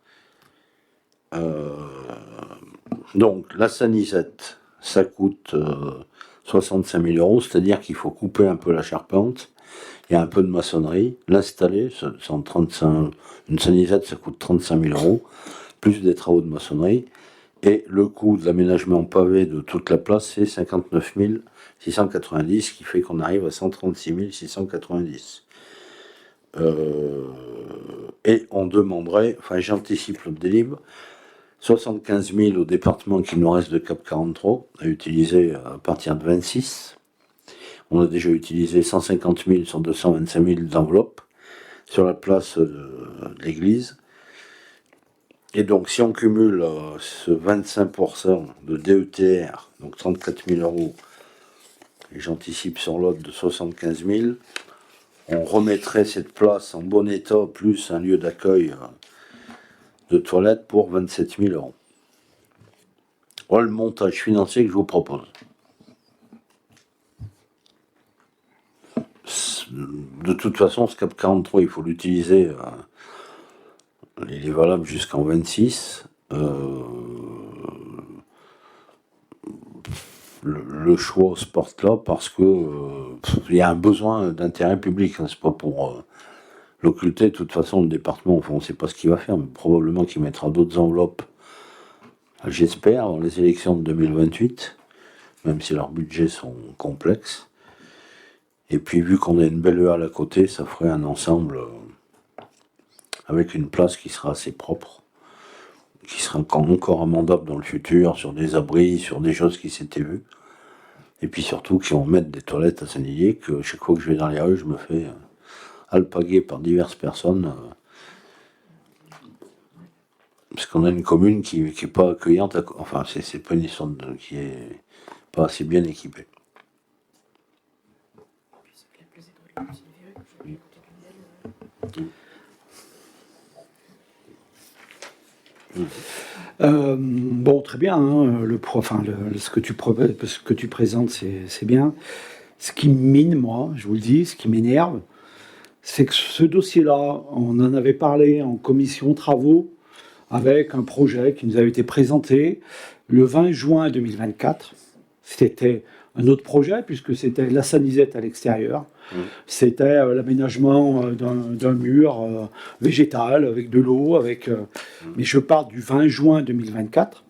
Speaker 1: donc la sanisette, ça coûte 65 000 euros, c'est-à-dire qu'il faut couper un peu la charpente, il y a un peu de maçonnerie, l'installer, une sanisette ça coûte 35 000 euros, plus des travaux de maçonnerie, et le coût de l'aménagement pavé de toute la place c'est 59 690, ce qui fait qu'on arrive à 136 690. Et on demanderait, j'anticipe le délibéré, 75 000 au département qui nous reste de Cap 43 à utiliser à partir de 26. On a déjà utilisé 150 000 sur 225 000 d'enveloppes sur la place de l'église. Et donc si on cumule ce 25% de DETR, donc 34 000 euros, et j'anticipe sur l'autre de 75 000, on remettrait cette place en bon état plus un lieu d'accueil de toilettes pour 27 000 euros. Voilà le montage financier que je vous propose. De toute façon, ce CAP 43, il faut l'utiliser. Il est valable jusqu'en 26. Le choix se porte là parce que il y a un besoin d'intérêt public. Hein, c'est pas pour l'occulter. De toute façon, le département, on ne sait pas ce qu'il va faire, mais probablement qu'il mettra d'autres enveloppes. J'espère, dans les élections de 2028, même si leurs budgets sont complexes. Et puis, vu qu'on a une belle halle à côté, ça ferait un ensemble avec une place qui sera assez propre, qui sera encore amendable dans le futur, sur des abris, sur des choses qui s'étaient vues. Et puis surtout, qui vont mettre des toilettes à Saint-Didier, que chaque fois que je vais dans les rues, je me fais alpaguer par diverses personnes. Parce qu'on a une commune qui est pas accueillante, c'est pas une histoire qui est pas assez bien équipée.
Speaker 3: Très bien. Hein, ce que tu présentes, c'est bien. Ce qui mine, moi, je vous le dis, ce qui m'énerve, c'est que ce dossier-là, on en avait parlé en commission travaux avec un projet qui nous avait été présenté le 20 juin 2024. C'était un autre projet puisque c'était la sanisette à l'extérieur. C'était l'aménagement d'un mur végétal avec de l'eau. Mais je parle du 20 juin 2024.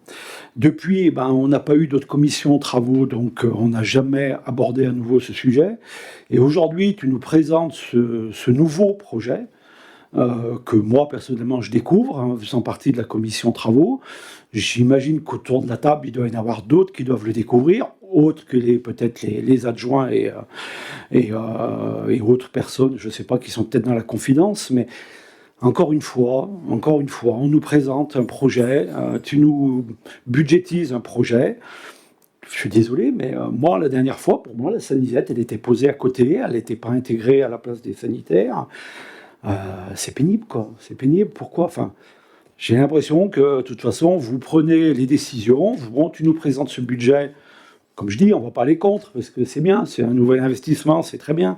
Speaker 3: Depuis, on n'a pas eu d'autres commissions travaux, donc on n'a jamais abordé à nouveau ce sujet. Et aujourd'hui, tu nous présentes ce nouveau projet que moi, personnellement, je découvre, faisant partie de la commission travaux. J'imagine qu'autour de la table, il doit y en avoir d'autres qui doivent le découvrir, autres que peut-être les adjoints et autres personnes, je ne sais pas, qui sont peut-être dans la confidence, mais encore une fois, on nous présente un projet, tu nous budgétises un projet. Je suis désolé, mais moi, la dernière fois, pour moi, la sanisette, elle était posée à côté, elle n'était pas intégrée à la place des sanitaires. c'est pénible, quoi. C'est pénible. Pourquoi? Enfin, j'ai l'impression que, de toute façon, vous prenez les décisions. Bon, tu nous présentes ce budget. Comme je dis, on ne va pas aller contre, parce que c'est bien, c'est un nouvel investissement, c'est très bien.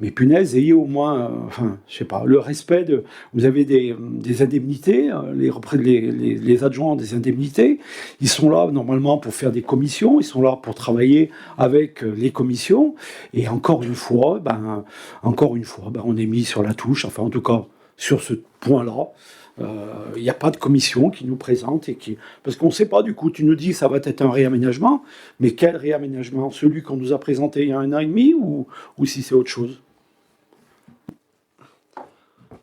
Speaker 3: Mais punaise, ayez au moins, je sais pas, le respect de... Vous avez des indemnités, les adjoints ont des indemnités. Ils sont là, normalement, pour faire des commissions. Ils sont là pour travailler avec les commissions. Et encore une fois, on est mis sur la touche. Enfin, en tout cas, sur ce point-là, il n'y a pas de commission qui nous présente. Parce qu'on ne sait pas, du coup, tu nous dis que ça va être un réaménagement. Mais quel réaménagement? Celui qu'on nous a présenté il y a 1 an et demi ou si c'est autre chose?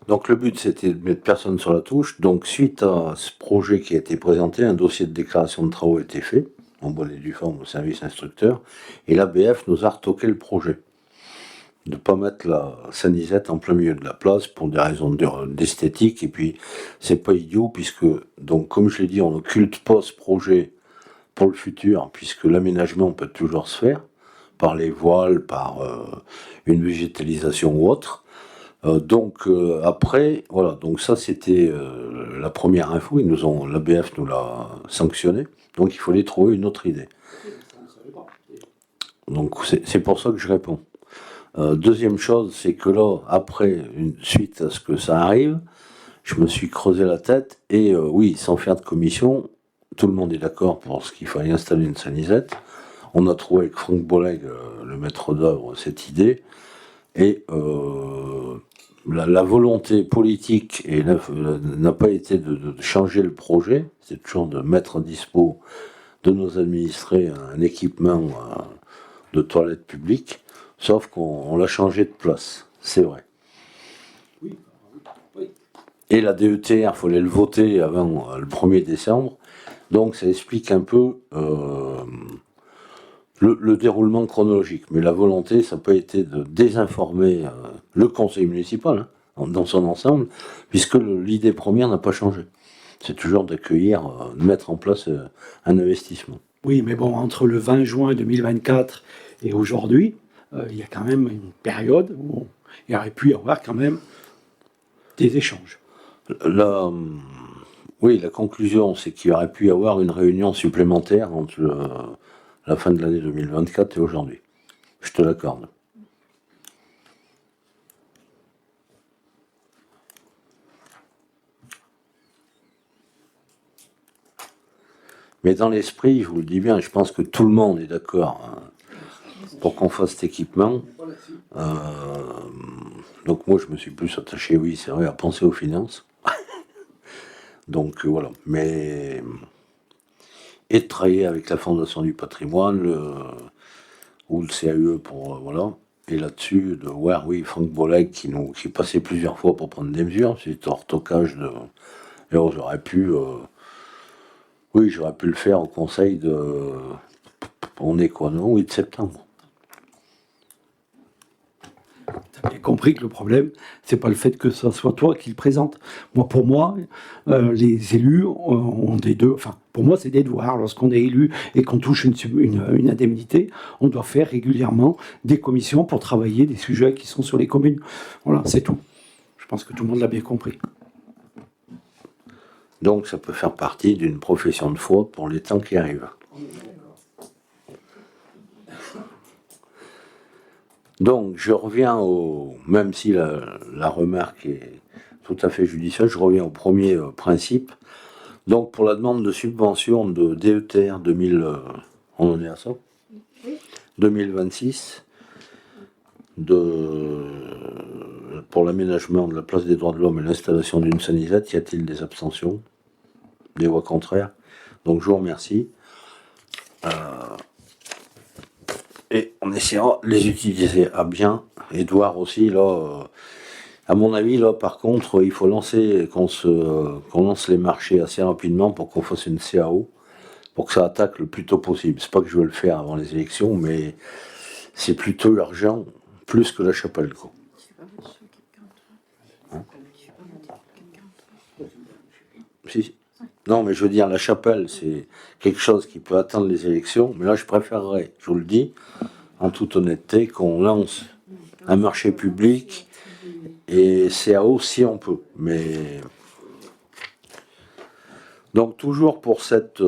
Speaker 1: Donc le but, c'était de mettre personne sur la touche. Donc suite à ce projet qui a été présenté, un dossier de déclaration de travaux a été fait, en bonne et due forme au service instructeur, et l'ABF nous a retoqué le projet. De ne pas mettre la Sanisette en plein milieu de la place pour des raisons d'esthétique, et puis c'est pas idiot, puisque, donc comme je l'ai dit, on n'occulte pas ce projet pour le futur, puisque l'aménagement peut toujours se faire, par les voiles, par une végétalisation ou autre. Après, voilà, donc ça c'était la première info, l'ABF nous l'a sanctionné, donc il fallait trouver une autre idée. Donc c'est pour ça que je réponds. Deuxième chose, c'est que là, après, suite à ce que ça arrive, je me suis creusé la tête, et oui, sans faire de commission, tout le monde est d'accord pour ce qu'il fallait installer une Sanisette. On a trouvé avec Franck Bolleg, le maître d'œuvre, cette idée, et la volonté politique n'a pas été de changer le projet, c'est toujours de mettre à dispo de nos administrés un équipement de toilettes publiques, sauf qu'on l'a changé de place, c'est vrai. Et la DETR, il fallait le voter avant le 1er décembre, donc ça explique un peu le déroulement chronologique. Mais la volonté, ça n'a pas été de désinformer le conseil municipal dans son ensemble, puisque l'idée première n'a pas changé. C'est toujours d'accueillir, de mettre en place un investissement.
Speaker 3: Oui, mais bon, entre le 20 juin 2024 et aujourd'hui, il y a quand même une période où il y aurait pu y avoir quand même des échanges.
Speaker 1: Oui, la conclusion, c'est qu'il y aurait pu y avoir une réunion supplémentaire entre la fin de l'année 2024 et aujourd'hui. Je te l'accorde. Mais dans l'esprit, je vous le dis bien, je pense que tout le monde est d'accord pour qu'on fasse cet équipement. Donc moi, je me suis plus attaché, oui, c'est vrai, à penser aux finances. Donc voilà. Mais et de travailler avec la Fondation du patrimoine ou le CAE pour voilà. Et là-dessus, de voir, oui, Franck Bolleg qui passait plusieurs fois pour prendre des mesures, c'est un retocage de. Et alors, j'aurais pu le faire au conseil de. On est quoi, non? 8 septembre.
Speaker 3: Tu as bien compris que le problème, c'est pas le fait que ce soit toi qui le présente. Pour moi, les élus ont des deux. Enfin, pour moi, c'est des devoirs. Lorsqu'on est élu et qu'on touche une indemnité, on doit faire régulièrement des commissions pour travailler des sujets qui sont sur les communes. Voilà, c'est tout. Je pense que tout le monde l'a bien compris.
Speaker 1: Donc, ça peut faire partie d'une profession de foi pour les temps qui arrivent. Donc, je reviens même si la remarque est tout à fait judicieuse, je reviens au premier principe. Donc, pour la demande de subvention de DETR on en est à ça 2026, pour l'aménagement de la place des droits de l'homme et l'installation d'une Sanisette, y a-t-il des abstentions? Des voix contraires? Donc, je vous remercie. Et on essaiera de les utiliser à bien. Edouard aussi, là, à mon avis, là, par contre, il faut qu'on lance les marchés assez rapidement pour qu'on fasse une CAO, pour que ça attaque le plus tôt possible. C'est pas que je veux le faire avant les élections, mais c'est plutôt urgent, plus que la chapelle, quoi. Hein? Si. Non, mais je veux dire, la chapelle, c'est quelque chose qui peut attendre les élections, mais là, je préférerais, je vous le dis, en toute honnêteté, qu'on lance un marché public Et CAO si on peut. Mais donc toujours pour cette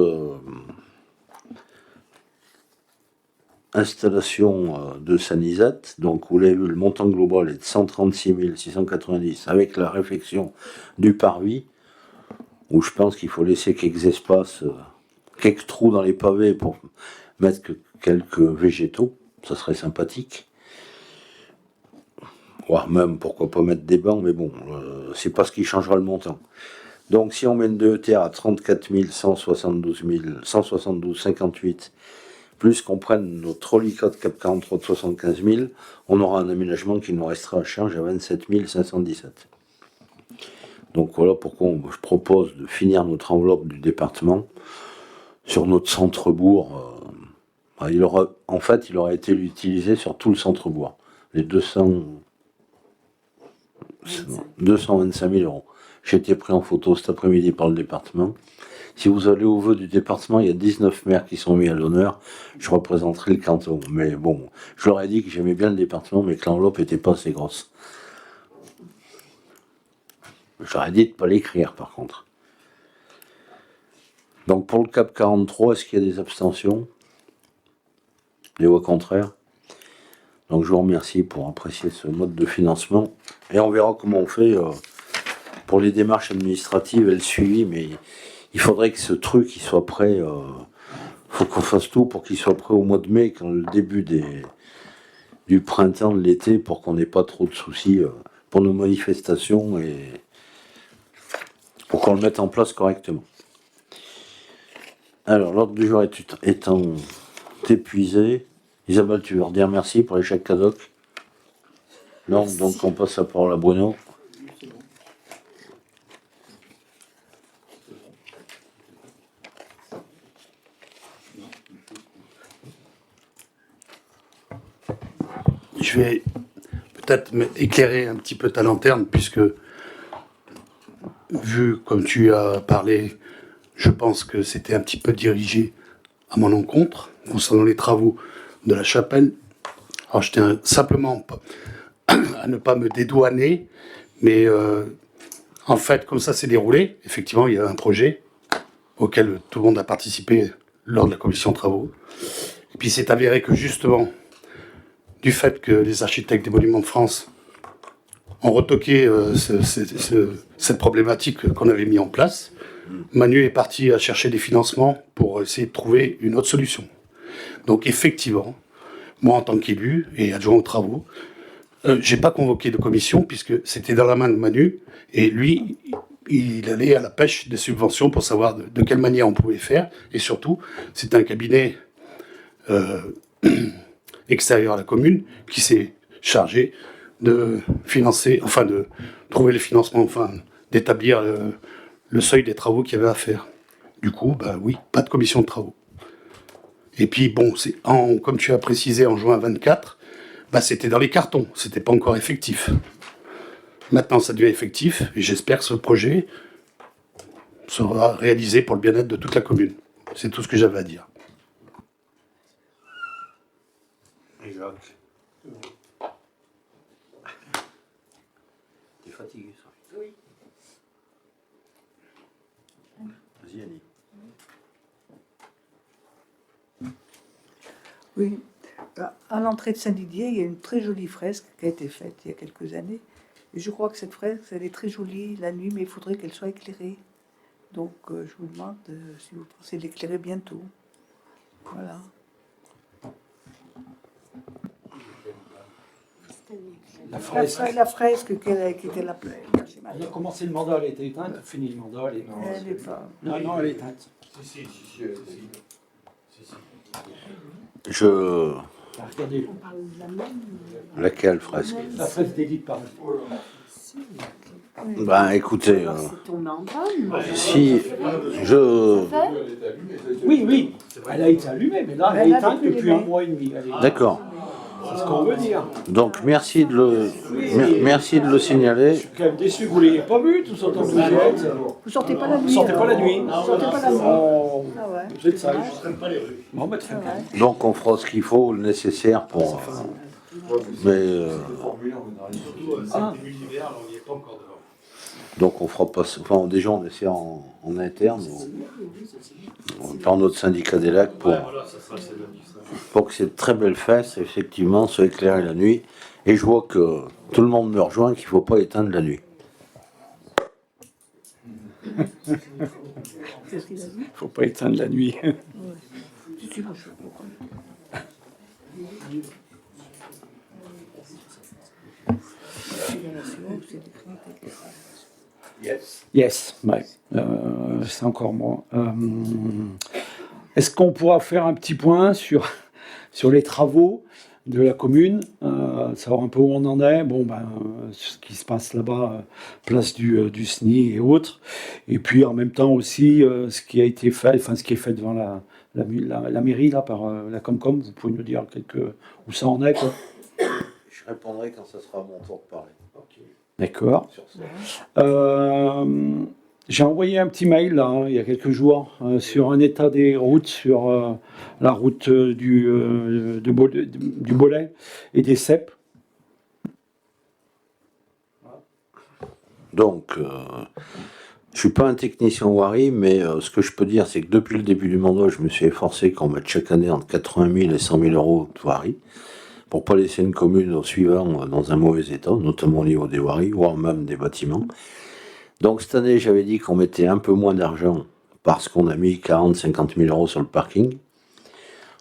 Speaker 1: installation de Sanisette, donc vous l'avez vu, le montant global est de 136 690 avec la réfection du parvis, où je pense qu'il faut laisser quelques espaces, quelques trous dans les pavés pour mettre quelques végétaux, ça serait sympathique. Voire même, pourquoi pas mettre des bancs, mais bon, c'est pas ce qui changera le montant. Donc si on met une DETR à 34 172,58, plus qu'on prenne notre reliquat de Cap 43 de 75 000, on aura un aménagement qui nous restera à charge à 27 517. Donc voilà pourquoi je propose de finir notre enveloppe du département sur notre centre-bourg. Il aurait été utilisé sur tout le centre-bourg. Les 225 000 euros. J'ai été pris en photo cet après-midi par le département. Si vous allez au vœu du département, il y a 19 maires qui sont mis à l'honneur. Je représenterai le canton. Mais bon, je leur ai dit que j'aimais bien le département, mais que l'enveloppe n'était pas assez grosse. J'aurais dit de ne pas l'écrire, par contre. Donc pour le CAP 43, est-ce qu'il y a des abstentions? Des voix contraires? Donc je vous remercie pour apprécier ce mode de financement. Et on verra comment on fait pour les démarches administratives et le suivi, mais il faudrait que ce truc il soit prêt. Faut qu'on fasse tout pour qu'il soit prêt au mois de mai, quand le début du printemps, de l'été, pour qu'on n'ait pas trop de soucis pour nos manifestations et pour qu'on le mette en place correctement. Alors, l'ordre du jour étant épuisé, Isabelle, tu veux redire merci pour les chèques cadoc? Non, donc on passe la parole à Bruno.
Speaker 8: Je vais peut-être éclairer un petit peu ta lanterne, puisque, vu comme tu as parlé, je pense que c'était un petit peu dirigé à mon encontre, concernant les travaux de la chapelle. Alors je tiens simplement à ne pas me dédouaner, mais en fait, comme ça s'est déroulé, effectivement, il y a un projet auquel tout le monde a participé lors de la commission de travaux. Et puis c'est avéré que justement, du fait que les architectes des Monuments de France ont retoqué cette problématique qu'on avait mis en place, Manu est parti à chercher des financements pour essayer de trouver une autre solution. Donc effectivement, moi en tant qu'élu et adjoint aux travaux, j'ai pas convoqué de commission puisque c'était dans la main de Manu et lui, il allait à la pêche des subventions pour savoir de quelle manière on pouvait faire, et surtout, c'est un cabinet extérieur à la commune qui s'est chargé de financer, enfin de trouver le financement, enfin d'établir le seuil des travaux qu'il y avait à faire. Du coup, bah oui, pas de commission de travaux. Et puis bon, comme tu as précisé en juin 24, bah c'était dans les cartons, c'était pas encore effectif. Maintenant, ça devient effectif et j'espère que ce projet sera réalisé pour le bien-être de toute la commune. C'est tout ce que j'avais à dire.
Speaker 1: Jacques. T'es fatigué, ça?
Speaker 5: Oui.
Speaker 1: Vas-y, Annie.
Speaker 5: Oui. À l'entrée de Saint-Didier, il y a une très jolie fresque qui a été faite il y a quelques années. Et je crois que cette fresque, elle est très jolie la nuit, mais il faudrait qu'elle soit éclairée. Donc, je vous demande si vous pensez l'éclairer bientôt. Voilà. La fresque qui était la plaie.
Speaker 3: Elle a commencé le mandat, elle était éteinte, elle a fini le mandat, elle est...
Speaker 5: Elle n'est pas.
Speaker 3: Non, elle est éteinte. Regardez,
Speaker 1: Laquelle fresque?
Speaker 3: la fresque d'Édith Parle.
Speaker 1: Ben écoutez,
Speaker 4: C'est tombé en panne.
Speaker 1: si je...
Speaker 3: Oui, elle a été allumée, mais là, elle est éteinte depuis un mois et demi.
Speaker 1: D'accord.
Speaker 3: C'est ce qu'on veut dire.
Speaker 1: Donc merci de le signaler.
Speaker 3: Je suis quand même déçu que vous ne l'ayez pas vu, tout ça, tant que vous y êtes.
Speaker 5: Vous sortez pas la nuit?
Speaker 3: Vous sortez pas la nuit.
Speaker 5: Vous sortez pas la nuit?
Speaker 3: Oh,
Speaker 5: Ah ouais.
Speaker 3: vous êtes sage. Bon, bah, très bien.
Speaker 1: Donc on fera ce qu'il faut, le nécessaire pour Mais
Speaker 3: Ah.
Speaker 1: donc on fera pas. Enfin, déjà on essaie en interne, par notre syndicat des lacs pour que ces très belles fesses effectivement soient éclairées la nuit. Et je vois que tout le monde me rejoint qu'il ne faut pas éteindre la nuit.
Speaker 5: C'est ce qu'il a dit.
Speaker 3: Faut pas éteindre la nuit.
Speaker 5: Si, moi, je suis au courant.
Speaker 3: Yes, ouais. C'est encore moi. Est-ce qu'on pourra faire un petit point sur les travaux de la commune, savoir un peu où on en est, ce qui se passe là-bas, place du SNI et autres, et puis en même temps aussi ce qui a été fait, enfin ce qui est fait devant la mairie là par la Comcom. Vous pouvez nous dire où ça en est, quoi.
Speaker 1: Je répondrai quand ça sera mon tour de parler.
Speaker 3: D'accord. J'ai envoyé un petit mail là, il y a quelques jours sur un état des routes, sur la route du Bolet et des Ceps.
Speaker 1: Donc, je suis pas un technicien Wari, mais ce que je peux dire, c'est que depuis le début du mandat, je me suis efforcé qu'on mette chaque année entre 80 000 et 100 000 euros de Wari, pour pas laisser une commune au suivant dans un mauvais état, notamment au niveau des Wari, voire même des bâtiments. Donc cette année, j'avais dit qu'on mettait un peu moins d'argent parce qu'on a mis 40-50 000 euros sur le parking.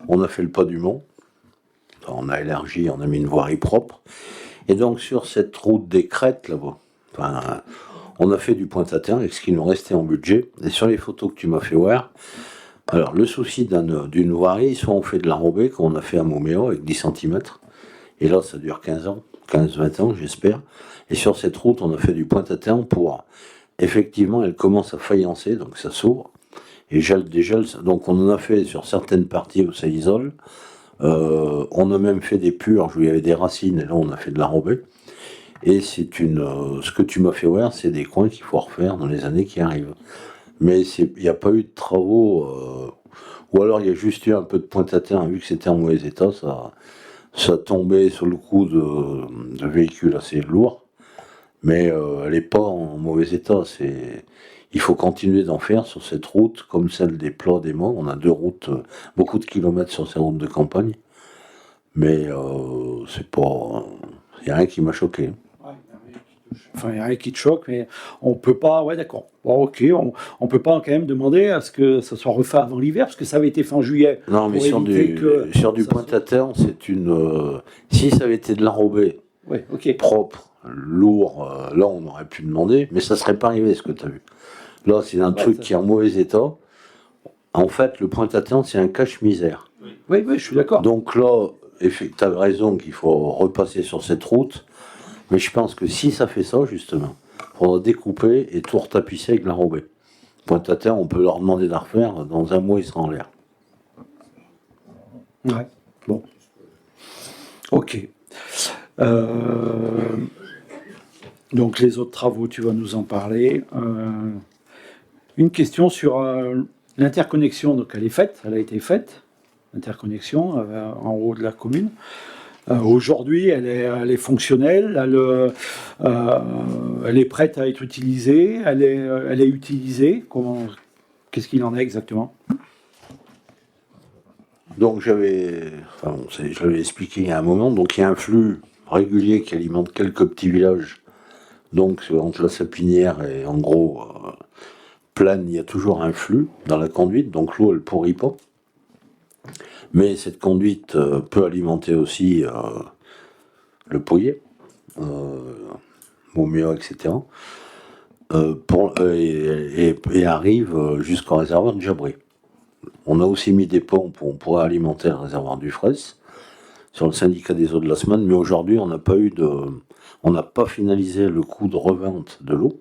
Speaker 1: On a fait le pas du Mont. On a élargi, on a mis une voirie propre. Et donc sur cette route des crêtes là-bas, on a fait du pointe-à-terre avec ce qui nous restait en budget. Et sur les photos que tu m'as fait voir, alors le souci d'une voirie, soit on fait de l'enrobé, comme on a fait à Moméo avec 10 cm. Et là, ça dure 15 ans, 15-20 ans, j'espère. Et sur cette route, on a fait du pointe-à-terre pour... Effectivement, elle commence à faïencer, donc ça s'ouvre. Et dégèle, donc on en a fait sur certaines parties où ça isole. On a même fait des purges où il y avait des racines, et là on a fait de l'enrobé. Et ce que tu m'as fait voir, c'est des coins qu'il faut refaire dans les années qui arrivent. Mais il n'y a pas eu de travaux, ou alors il y a juste eu un peu de pointe-à-terre, vu que c'était en mauvais état, ça tombait sur le coup de véhicules assez lourds. Mais elle n'est pas en mauvais état. Il faut continuer d'en faire sur cette route, comme celle des Plats des Monts. On a 2 routes, beaucoup de kilomètres sur ces routes de campagne. Mais c'est pas... Il n'y a rien qui m'a choqué.
Speaker 3: Enfin, il n'y a rien qui te choque, mais on peut pas... Ouais, d'accord. Bon, ok, on peut pas quand même demander à ce que ça soit refait avant l'hiver, parce que ça avait été fait en juillet.
Speaker 1: Non, mais sur du pointe-à-terre, c'est une... si ça avait été de l'enrobé,
Speaker 3: ouais, ok.
Speaker 1: propre, lourd, là on aurait pu demander, mais ça serait pas arrivé ce que tu as vu. Là, c'est un truc qui est en mauvais état. En fait, le pointe-à-terre, c'est un cache-misère.
Speaker 3: Oui, je suis d'accord.
Speaker 1: Donc là, tu as raison qu'il faut repasser sur cette route, mais je pense que si ça fait ça, justement, il faudra découper et tout retapisser avec l'enrobé. Pointe-à-terre, on peut leur demander de la refaire, dans un mois, il sera en l'air.
Speaker 3: Ouais, bon. Ok. Donc les autres travaux, tu vas nous en parler. Une question sur l'interconnexion. Donc elle a été faite, l'interconnexion en haut de la commune. Aujourd'hui, elle est fonctionnelle, elle est prête à être utilisée, elle est utilisée. Qu'est-ce qu'il en est exactement?
Speaker 1: Donc je l'avais expliqué il y a un moment, donc il y a un flux régulier qui alimente quelques petits villages. Donc entre la Sapinière et en gros Plane, il y a toujours un flux dans la conduite, donc l'eau elle pourrit pas. Mais cette conduite peut alimenter aussi le Pouillet, Moméo, etc. Et arrive jusqu'au réservoir de Jabré. On a aussi mis des pompes où on pourrait alimenter le réservoir du Fraisse sur le syndicat des eaux de la semaine, mais aujourd'hui on n'a pas finalisé le coût de revente de l'eau.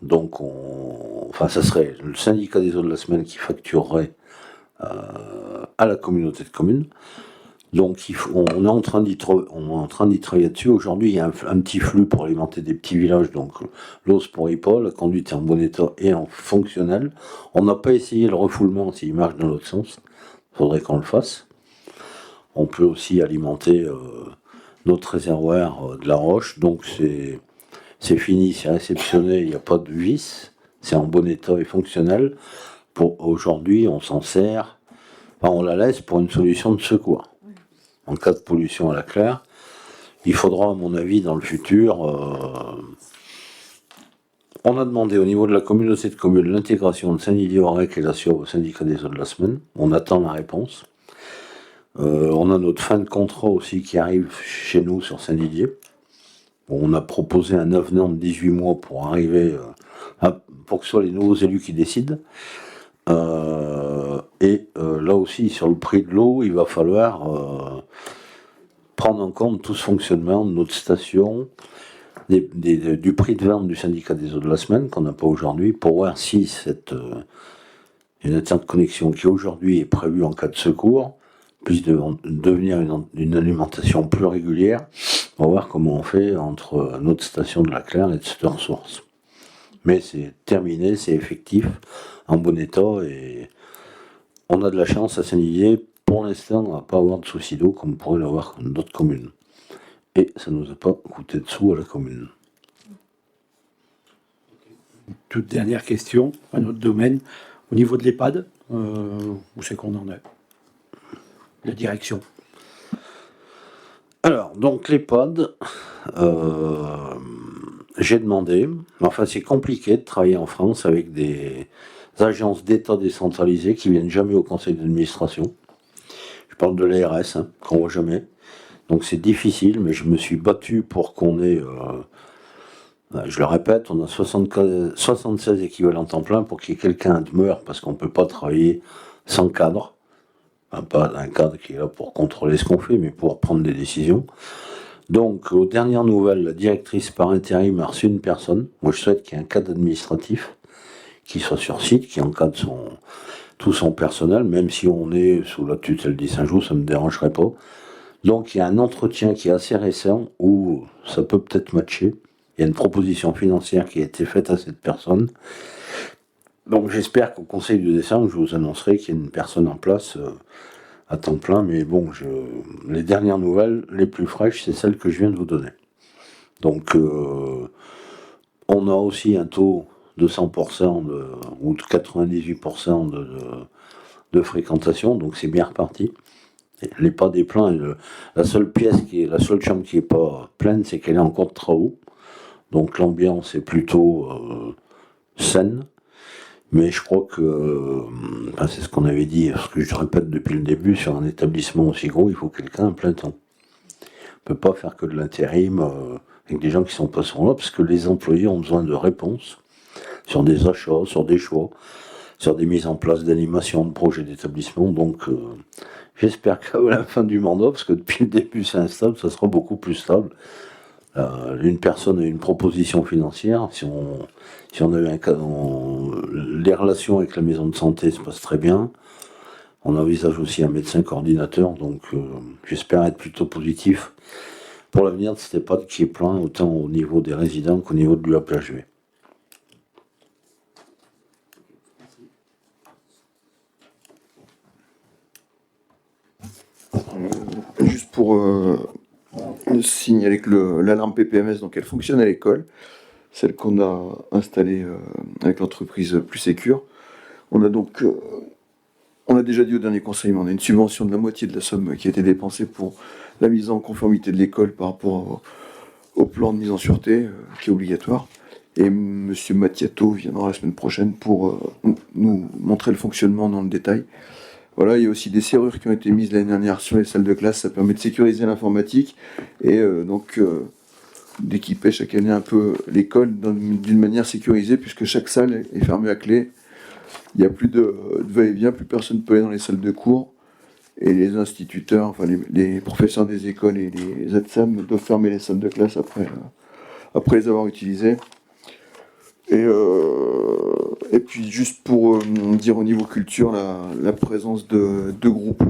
Speaker 1: Donc ça serait le syndicat des eaux de la semaine qui facturerait à la communauté de communes. Donc on est en train d'y travailler dessus. Aujourd'hui, il y a un petit flux pour alimenter des petits villages. Donc l'eau se pourrit pas, la conduite est en bon état et en fonctionnel. On n'a pas essayé le refoulement s'il marche dans l'autre sens. Il faudrait qu'on le fasse. On peut aussi alimenter notre réservoir de la Roche. Donc c'est fini, c'est réceptionné, il n'y a pas de vis, c'est en bon état et fonctionnel. Aujourd'hui, on s'en sert, on la laisse pour une solution de secours. En cas de pollution à la claire, il faudra, à mon avis, dans le futur, on a demandé au niveau de la communauté de communes l'intégration de Saint-Didier-Aurec et la Sieur au syndicat des eaux de la semaine. On attend la réponse. On a notre fin de contrat aussi qui arrive chez nous sur Saint-Didier. Bon, on a proposé un avenant de 18 mois pour arriver pour que ce soit les nouveaux élus qui décident. Là aussi, sur le prix de l'eau, il va falloir prendre en compte tout ce fonctionnement de notre station, du prix de vente du syndicat des eaux de la semaine, qu'on n'a pas aujourd'hui, pour voir si une interconnexion qui aujourd'hui est prévue en cas de secours puisse devenir une alimentation plus régulière. On va voir comment on fait entre notre station de la Claire et de cette ressource. Mais c'est terminé, c'est effectif, en bon état, et on a de la chance à Saint-Didier, pour l'instant, on va pas avoir de soucis d'eau comme on pourrait l'avoir dans d'autres communes. Et ça ne nous a pas coûté de sous à la commune.
Speaker 3: Toute dernière question, un autre domaine. Au niveau de l'EHPAD, où c'est qu'on en est? La direction.
Speaker 1: Alors, donc l'EHPAD, j'ai demandé, enfin c'est compliqué de travailler en France avec des agences d'État décentralisées qui viennent jamais au conseil d'administration. Je parle de l'ARS, qu'on voit jamais. Donc c'est difficile, mais je me suis battu pour qu'on ait, je le répète, on a 76 équivalents temps plein pour qu'il y ait quelqu'un demeure, parce qu'on ne peut pas travailler sans cadre. Enfin, pas un cadre qui est là pour contrôler ce qu'on fait, mais pour prendre des décisions. Donc, aux dernières nouvelles, la directrice par intérim a reçu une personne. Moi, je souhaite qu'il y ait un cadre administratif qui soit sur site, qui encadre tout son personnel, même si on est sous la tutelle des Saint-Just, ça ne me dérangerait pas. Donc, il y a un entretien qui est assez récent où ça peut peut-être matcher. Il y a une proposition financière qui a été faite à cette personne. Donc, j'espère qu'au Conseil de décembre, je vous annoncerai qu'il y a une personne en place à temps plein, mais bon, les dernières nouvelles, les plus fraîches, c'est celles que je viens de vous donner. Donc, on a aussi un taux de 100% ou de 98% de fréquentation, donc c'est bien reparti. Les pas des pleins, la seule chambre qui est pas pleine, c'est qu'elle est encore trop haut. Donc l'ambiance est plutôt saine. Mais je crois que, c'est ce qu'on avait dit, ce que je répète depuis le début, sur un établissement aussi gros, il faut quelqu'un à plein temps. On ne peut pas faire que de l'intérim avec des gens qui sont pas là, parce que les employés ont besoin de réponses sur des achats, sur des choix, sur des mises en place d'animation, de projets d'établissement. Donc j'espère qu'à la fin du mandat, parce que depuis le début c'est instable, ça sera beaucoup plus stable. Une personne a une proposition financière, si on a eu les relations avec la maison de santé se passent très bien. On envisage aussi un médecin coordinateur, donc j'espère être plutôt positif pour l'avenir de cet EHPAD qui est plein, autant au niveau des résidents qu'au niveau de l'UAPHV.
Speaker 6: Juste pour signaler que l'alarme PPMS, donc elle fonctionne à l'école, celle qu'on a installée avec l'entreprise Plus Sécure. On a déjà dit au dernier conseil, mais on a une subvention de la moitié de la somme qui a été dépensée pour la mise en conformité de l'école par rapport au plan de mise en sûreté qui est obligatoire. Et monsieur Mattiato viendra la semaine prochaine pour nous montrer le fonctionnement dans le détail. Voilà, il y a aussi des serrures qui ont été mises l'année dernière sur les salles de classe, ça permet de sécuriser l'informatique et d'équiper chaque année un peu l'école d'une manière sécurisée, puisque chaque salle est fermée à clé. Il n'y a plus de va-et-vient, plus personne ne peut aller dans les salles de cours, et les instituteurs, enfin les professeurs des écoles et les ATSAM doivent fermer les salles de classe après les avoir utilisées. Et puis juste pour dire au niveau culture, la présence de deux groupes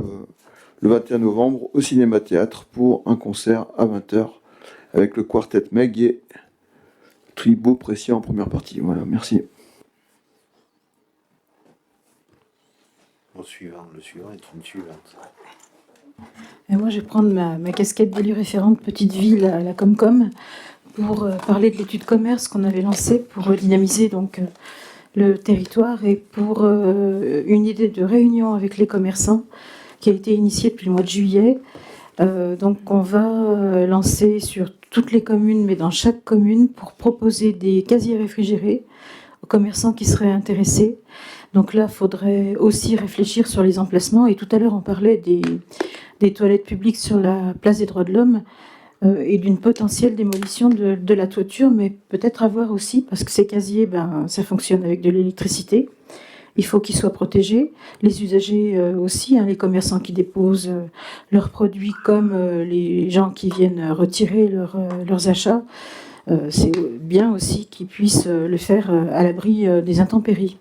Speaker 6: le 21 novembre au Cinéma Théâtre pour un concert à 20h avec le quartet Meg et Tribo Précis en première partie. Voilà, merci.
Speaker 1: Le suivant est une suivante.
Speaker 9: Et moi, je vais prendre ma casquette d'élu référente petite ville à la Comcom pour parler de l'étude commerce qu'on avait lancée pour dynamiser donc le territoire et pour une idée de réunion avec les commerçants qui a été initiée depuis le mois de juillet. Donc on va lancer sur toutes les communes, mais dans chaque commune, pour proposer des casiers réfrigérés aux commerçants qui seraient intéressés. Donc là, il faudrait aussi réfléchir sur les emplacements. Et tout à l'heure, on parlait des toilettes publiques sur la place des droits de l'homme et d'une potentielle démolition de la toiture, mais peut-être à voir aussi, parce que ces casiers, ça fonctionne avec de l'électricité. Il faut qu'ils soient protégés. Les usagers aussi, les commerçants qui déposent leurs produits comme les gens qui viennent retirer leurs achats. C'est bien aussi qu'ils puissent le faire à l'abri des intempéries.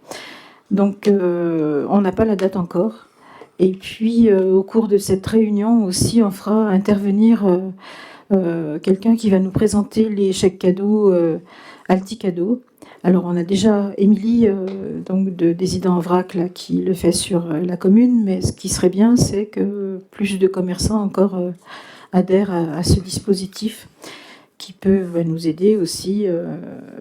Speaker 9: Donc on n'a pas la date encore. Et puis au cours de cette réunion aussi, on fera intervenir quelqu'un qui va nous présenter les chèques cadeaux Alticado. Alors on a déjà Émilie donc des idées en vrac là, qui le fait sur la commune, mais ce qui serait bien, c'est que plus de commerçants encore adhèrent à ce dispositif qui peut nous aider aussi.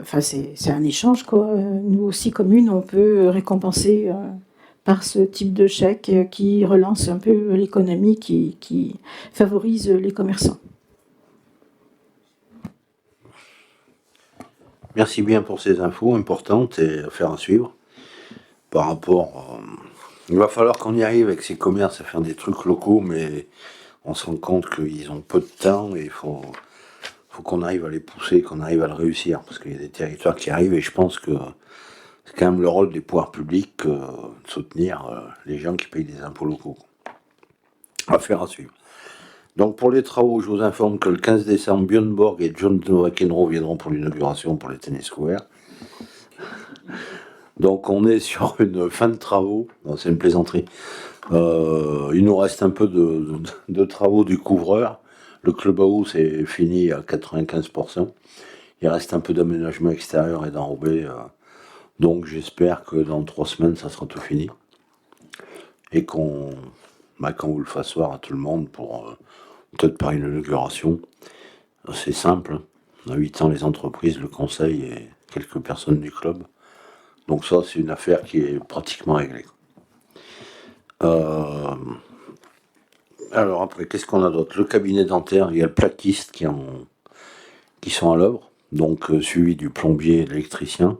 Speaker 9: Enfin c'est un échange quoi. Nous aussi commune, on peut récompenser par ce type de chèque qui relance un peu l'économie, qui favorise les commerçants.
Speaker 1: Merci bien pour ces infos importantes et affaires à suivre. Par rapport, il va falloir qu'on y arrive avec ces commerces à faire des trucs locaux, mais on se rend compte qu'ils ont peu de temps et il faut qu'on arrive à les pousser, qu'on arrive à le réussir, parce qu'il y a des territoires qui arrivent et je pense que c'est quand même le rôle des pouvoirs publics de soutenir les gens qui payent des impôts locaux. Affaire à suivre. Donc pour les travaux, je vous informe que le 15 décembre, Björn Borg et John McEnroe viendront pour l'inauguration pour les tennis couverts. Donc on est sur une fin de travaux, non, c'est une plaisanterie. Il nous reste un peu de travaux du couvreur. Le clubhouse est fini à 95%. Il reste un peu d'aménagement extérieur et d'enrobé. Donc j'espère que dans 3 semaines, ça sera tout fini. Et qu'on vous le fasse voir à tout le monde pour... peut-être par une inauguration. C'est simple, en invitant les entreprises, le conseil et quelques personnes du club. Donc ça, c'est une affaire qui est pratiquement réglée. Alors après, qu'est-ce qu'on a d'autre? Le cabinet dentaire, il y a le plaquiste qui sont à l'œuvre, donc suivi du plombier et de l'électricien.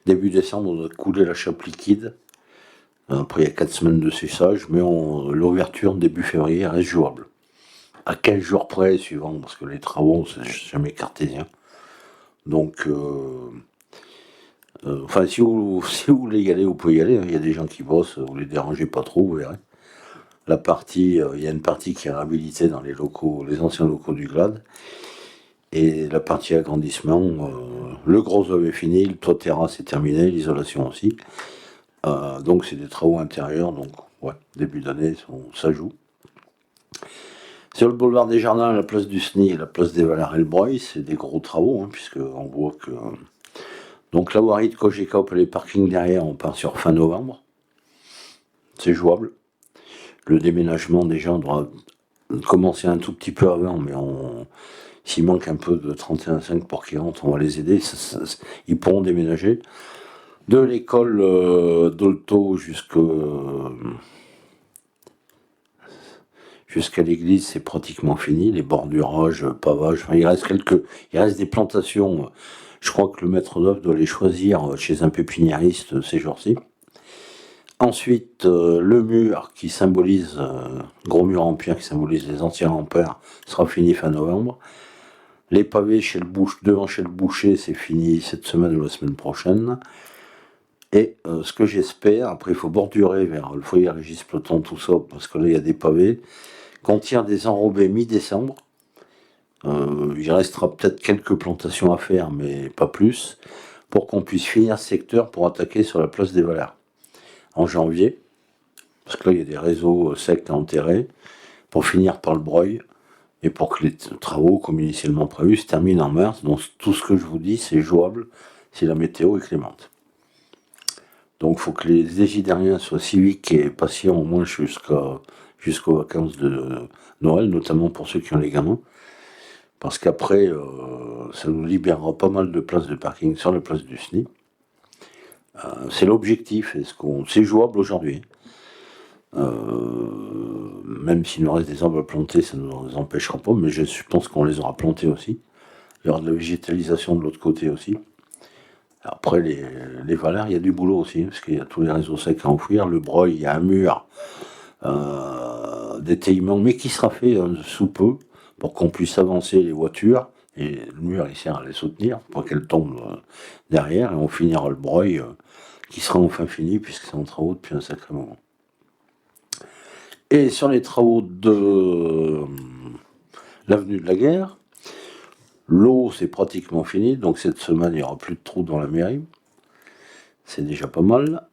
Speaker 1: Début décembre, on doit couler la chape liquide. Après, il y a 4 semaines de séchage, mais l'ouverture début février reste jouable. À 15 jours près, suivant, parce que les travaux, c'est jamais cartésien. Donc, enfin, si vous voulez y aller, vous pouvez y aller. Il y a des gens qui bossent, vous les dérangez pas trop, vous verrez. Il y a une partie qui est réhabilitée dans les anciens locaux du GLAD. Et la partie agrandissement, le gros œuvre est fini, le toit terrasse est terminé, l'isolation aussi. Donc c'est des travaux intérieurs, donc ouais, début d'année, ça joue. Sur le boulevard des Jardins, la place du SNI et la place des Valères-Elbroy, c'est des gros travaux, puisqu'on voit que... Donc la voirie de Cogeca et les parkings derrière, on part sur fin novembre. C'est jouable. Le déménagement, déjà, on doit commencer un tout petit peu avant, mais s'il manque un peu de 31,5 pour qu'ils rentrent, on va les aider. Ils pourront déménager. De l'école d'Olto jusqu'à l'église, c'est pratiquement fini. Les bordurages, pavages, il reste des plantations. Je crois que le maître d'œuvre doit les choisir chez un pépiniériste ces jours-ci. Ensuite, le mur qui symbolise, gros mur en pierre qui symbolise les anciens ampères, sera fini fin novembre. Les pavés devant chez le boucher, c'est fini cette semaine ou la semaine prochaine. Et ce que j'espère, après il faut bordurer vers le foyer Régis Ploton, tout ça, parce que là il y a des pavés, qu'on tire des enrobés mi-décembre. Il restera peut-être quelques plantations à faire, mais pas plus, pour qu'on puisse finir ce secteur pour attaquer sur la place des Valères en janvier, parce que là il y a des réseaux secs à enterrer, pour finir par le Breuil, et pour que les travaux, comme initialement prévu, se terminent en mars. Donc tout ce que je vous dis, c'est jouable si la météo est clémente. Donc il faut que les égidériens soient civiques et patients au moins jusqu'à jusqu'aux vacances de Noël, notamment pour ceux qui ont les gamins. Parce qu'après, ça nous libérera pas mal de places de parking sur la place du SNI. C'est l'objectif, c'est jouable aujourd'hui. Même s'il nous reste des arbres à planter, ça ne nous empêchera pas, mais je pense qu'on les aura plantés aussi. Il y aura de la végétalisation de l'autre côté aussi. Après, les valeurs, il y a du boulot aussi, parce qu'il y a tous les réseaux secs à enfouir. Le Breuil, il y a un mur d'étayement, mais qui sera fait sous peu, pour qu'on puisse avancer les voitures. Et le mur, il sert à les soutenir, pour qu'elles tombent derrière, et on finira le Breuil, qui sera enfin fini, puisque c'est en travaux depuis un sacré moment. Et sur les travaux de l'avenue de la Guerre, l'eau, c'est pratiquement fini, donc cette semaine, il n'y aura plus de trous dans la mairie. C'est déjà pas mal.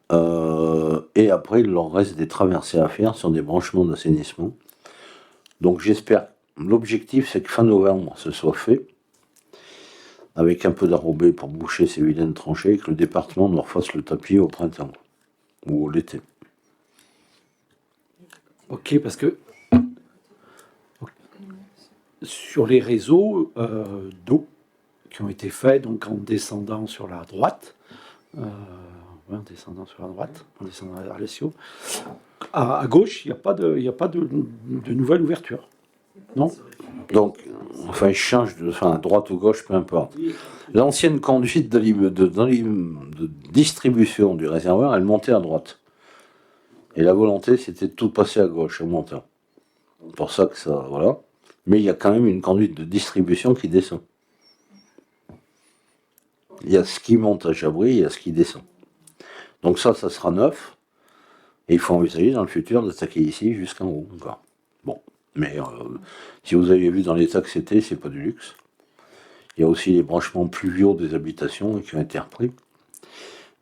Speaker 1: Et après, il leur reste des traversées à faire sur des branchements d'assainissement. Donc j'espère, l'objectif, c'est que fin novembre, ce soit fait, avec un peu d'arrobé pour boucher ces vilaines tranchées, et que le département nous refasse le tapis au printemps ou l'été.
Speaker 3: Ok, parce que sur les réseaux d'eau qui ont été faits, donc en descendant sur la droite, en descendant vers Alessio, à gauche, il n'y a pas de nouvelle ouverture, non?
Speaker 1: Donc, enfin, je change à droite ou gauche, peu importe. L'ancienne conduite de distribution du réservoir, elle montait à droite. Et la volonté, c'était de tout passer à gauche en montant. C'est pour ça que ça, voilà. Mais il y a quand même une conduite de distribution qui descend. Il y a ce qui monte à Chabris, il y a ce qui descend. Donc ça sera neuf. Et il faut envisager dans le futur d'attaquer ici jusqu'en haut encore. Bon, mais si vous avez vu dans l'état que c'était, c'est pas du luxe. Il y a aussi les branchements pluviaux des habitations qui ont été repris.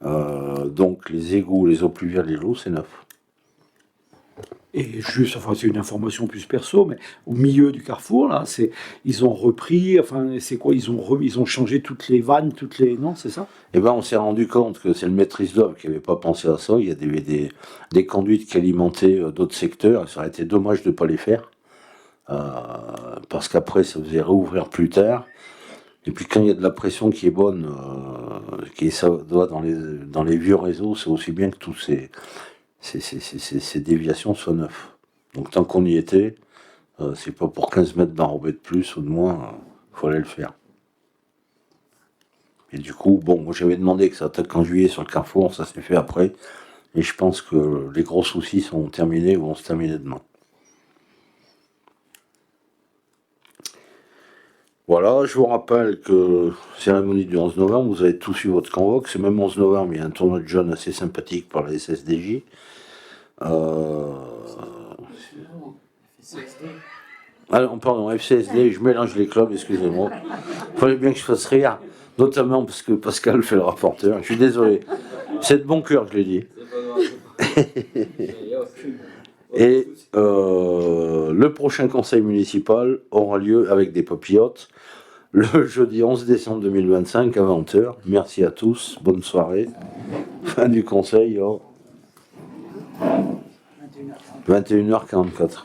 Speaker 1: Donc les égouts, les eaux pluviales et l'eau, c'est neuf.
Speaker 3: Et juste, enfin, c'est une information plus perso, mais au milieu du carrefour, là, ils ont repris, enfin, c'est quoi? Ils ont changé toutes les vannes, non, c'est ça?
Speaker 1: Eh ben, on s'est rendu compte que c'est le maîtrise d'œuvre qui n'avait pas pensé à ça. Il y a des conduites qui alimentaient d'autres secteurs. Ça aurait été dommage de ne pas les faire. Parce qu'après, ça faisait réouvrir plus tard. Et puis, quand il y a de la pression qui est bonne, ça doit dans les vieux réseaux, c'est aussi bien que tous ces déviations soient neufs. Donc tant qu'on y était, c'est pas pour 15 mètres d'enrobé de plus ou de moins, il fallait le faire. Et du coup, bon, moi j'avais demandé que ça attaque en juillet sur le carrefour, ça s'est fait après, et je pense que les gros soucis sont terminés ou vont se terminer demain. Voilà, je vous rappelle que cérémonie du 11 novembre, vous avez tous eu votre convoque, c'est même 11 novembre, il y a un tournoi de jeunes assez sympathique par la SSDJ. Pardon, FCSD, je mélange les clubs, excusez-moi. Il fallait bien que je fasse rire, notamment parce que Pascal fait le rapporteur. Je suis désolé. C'est de bon cœur, je l'ai dit. Et le prochain conseil municipal aura lieu avec des papillotes le jeudi 11 décembre 2025 à 20h. Merci à tous, bonne soirée. Fin du conseil. 21h44.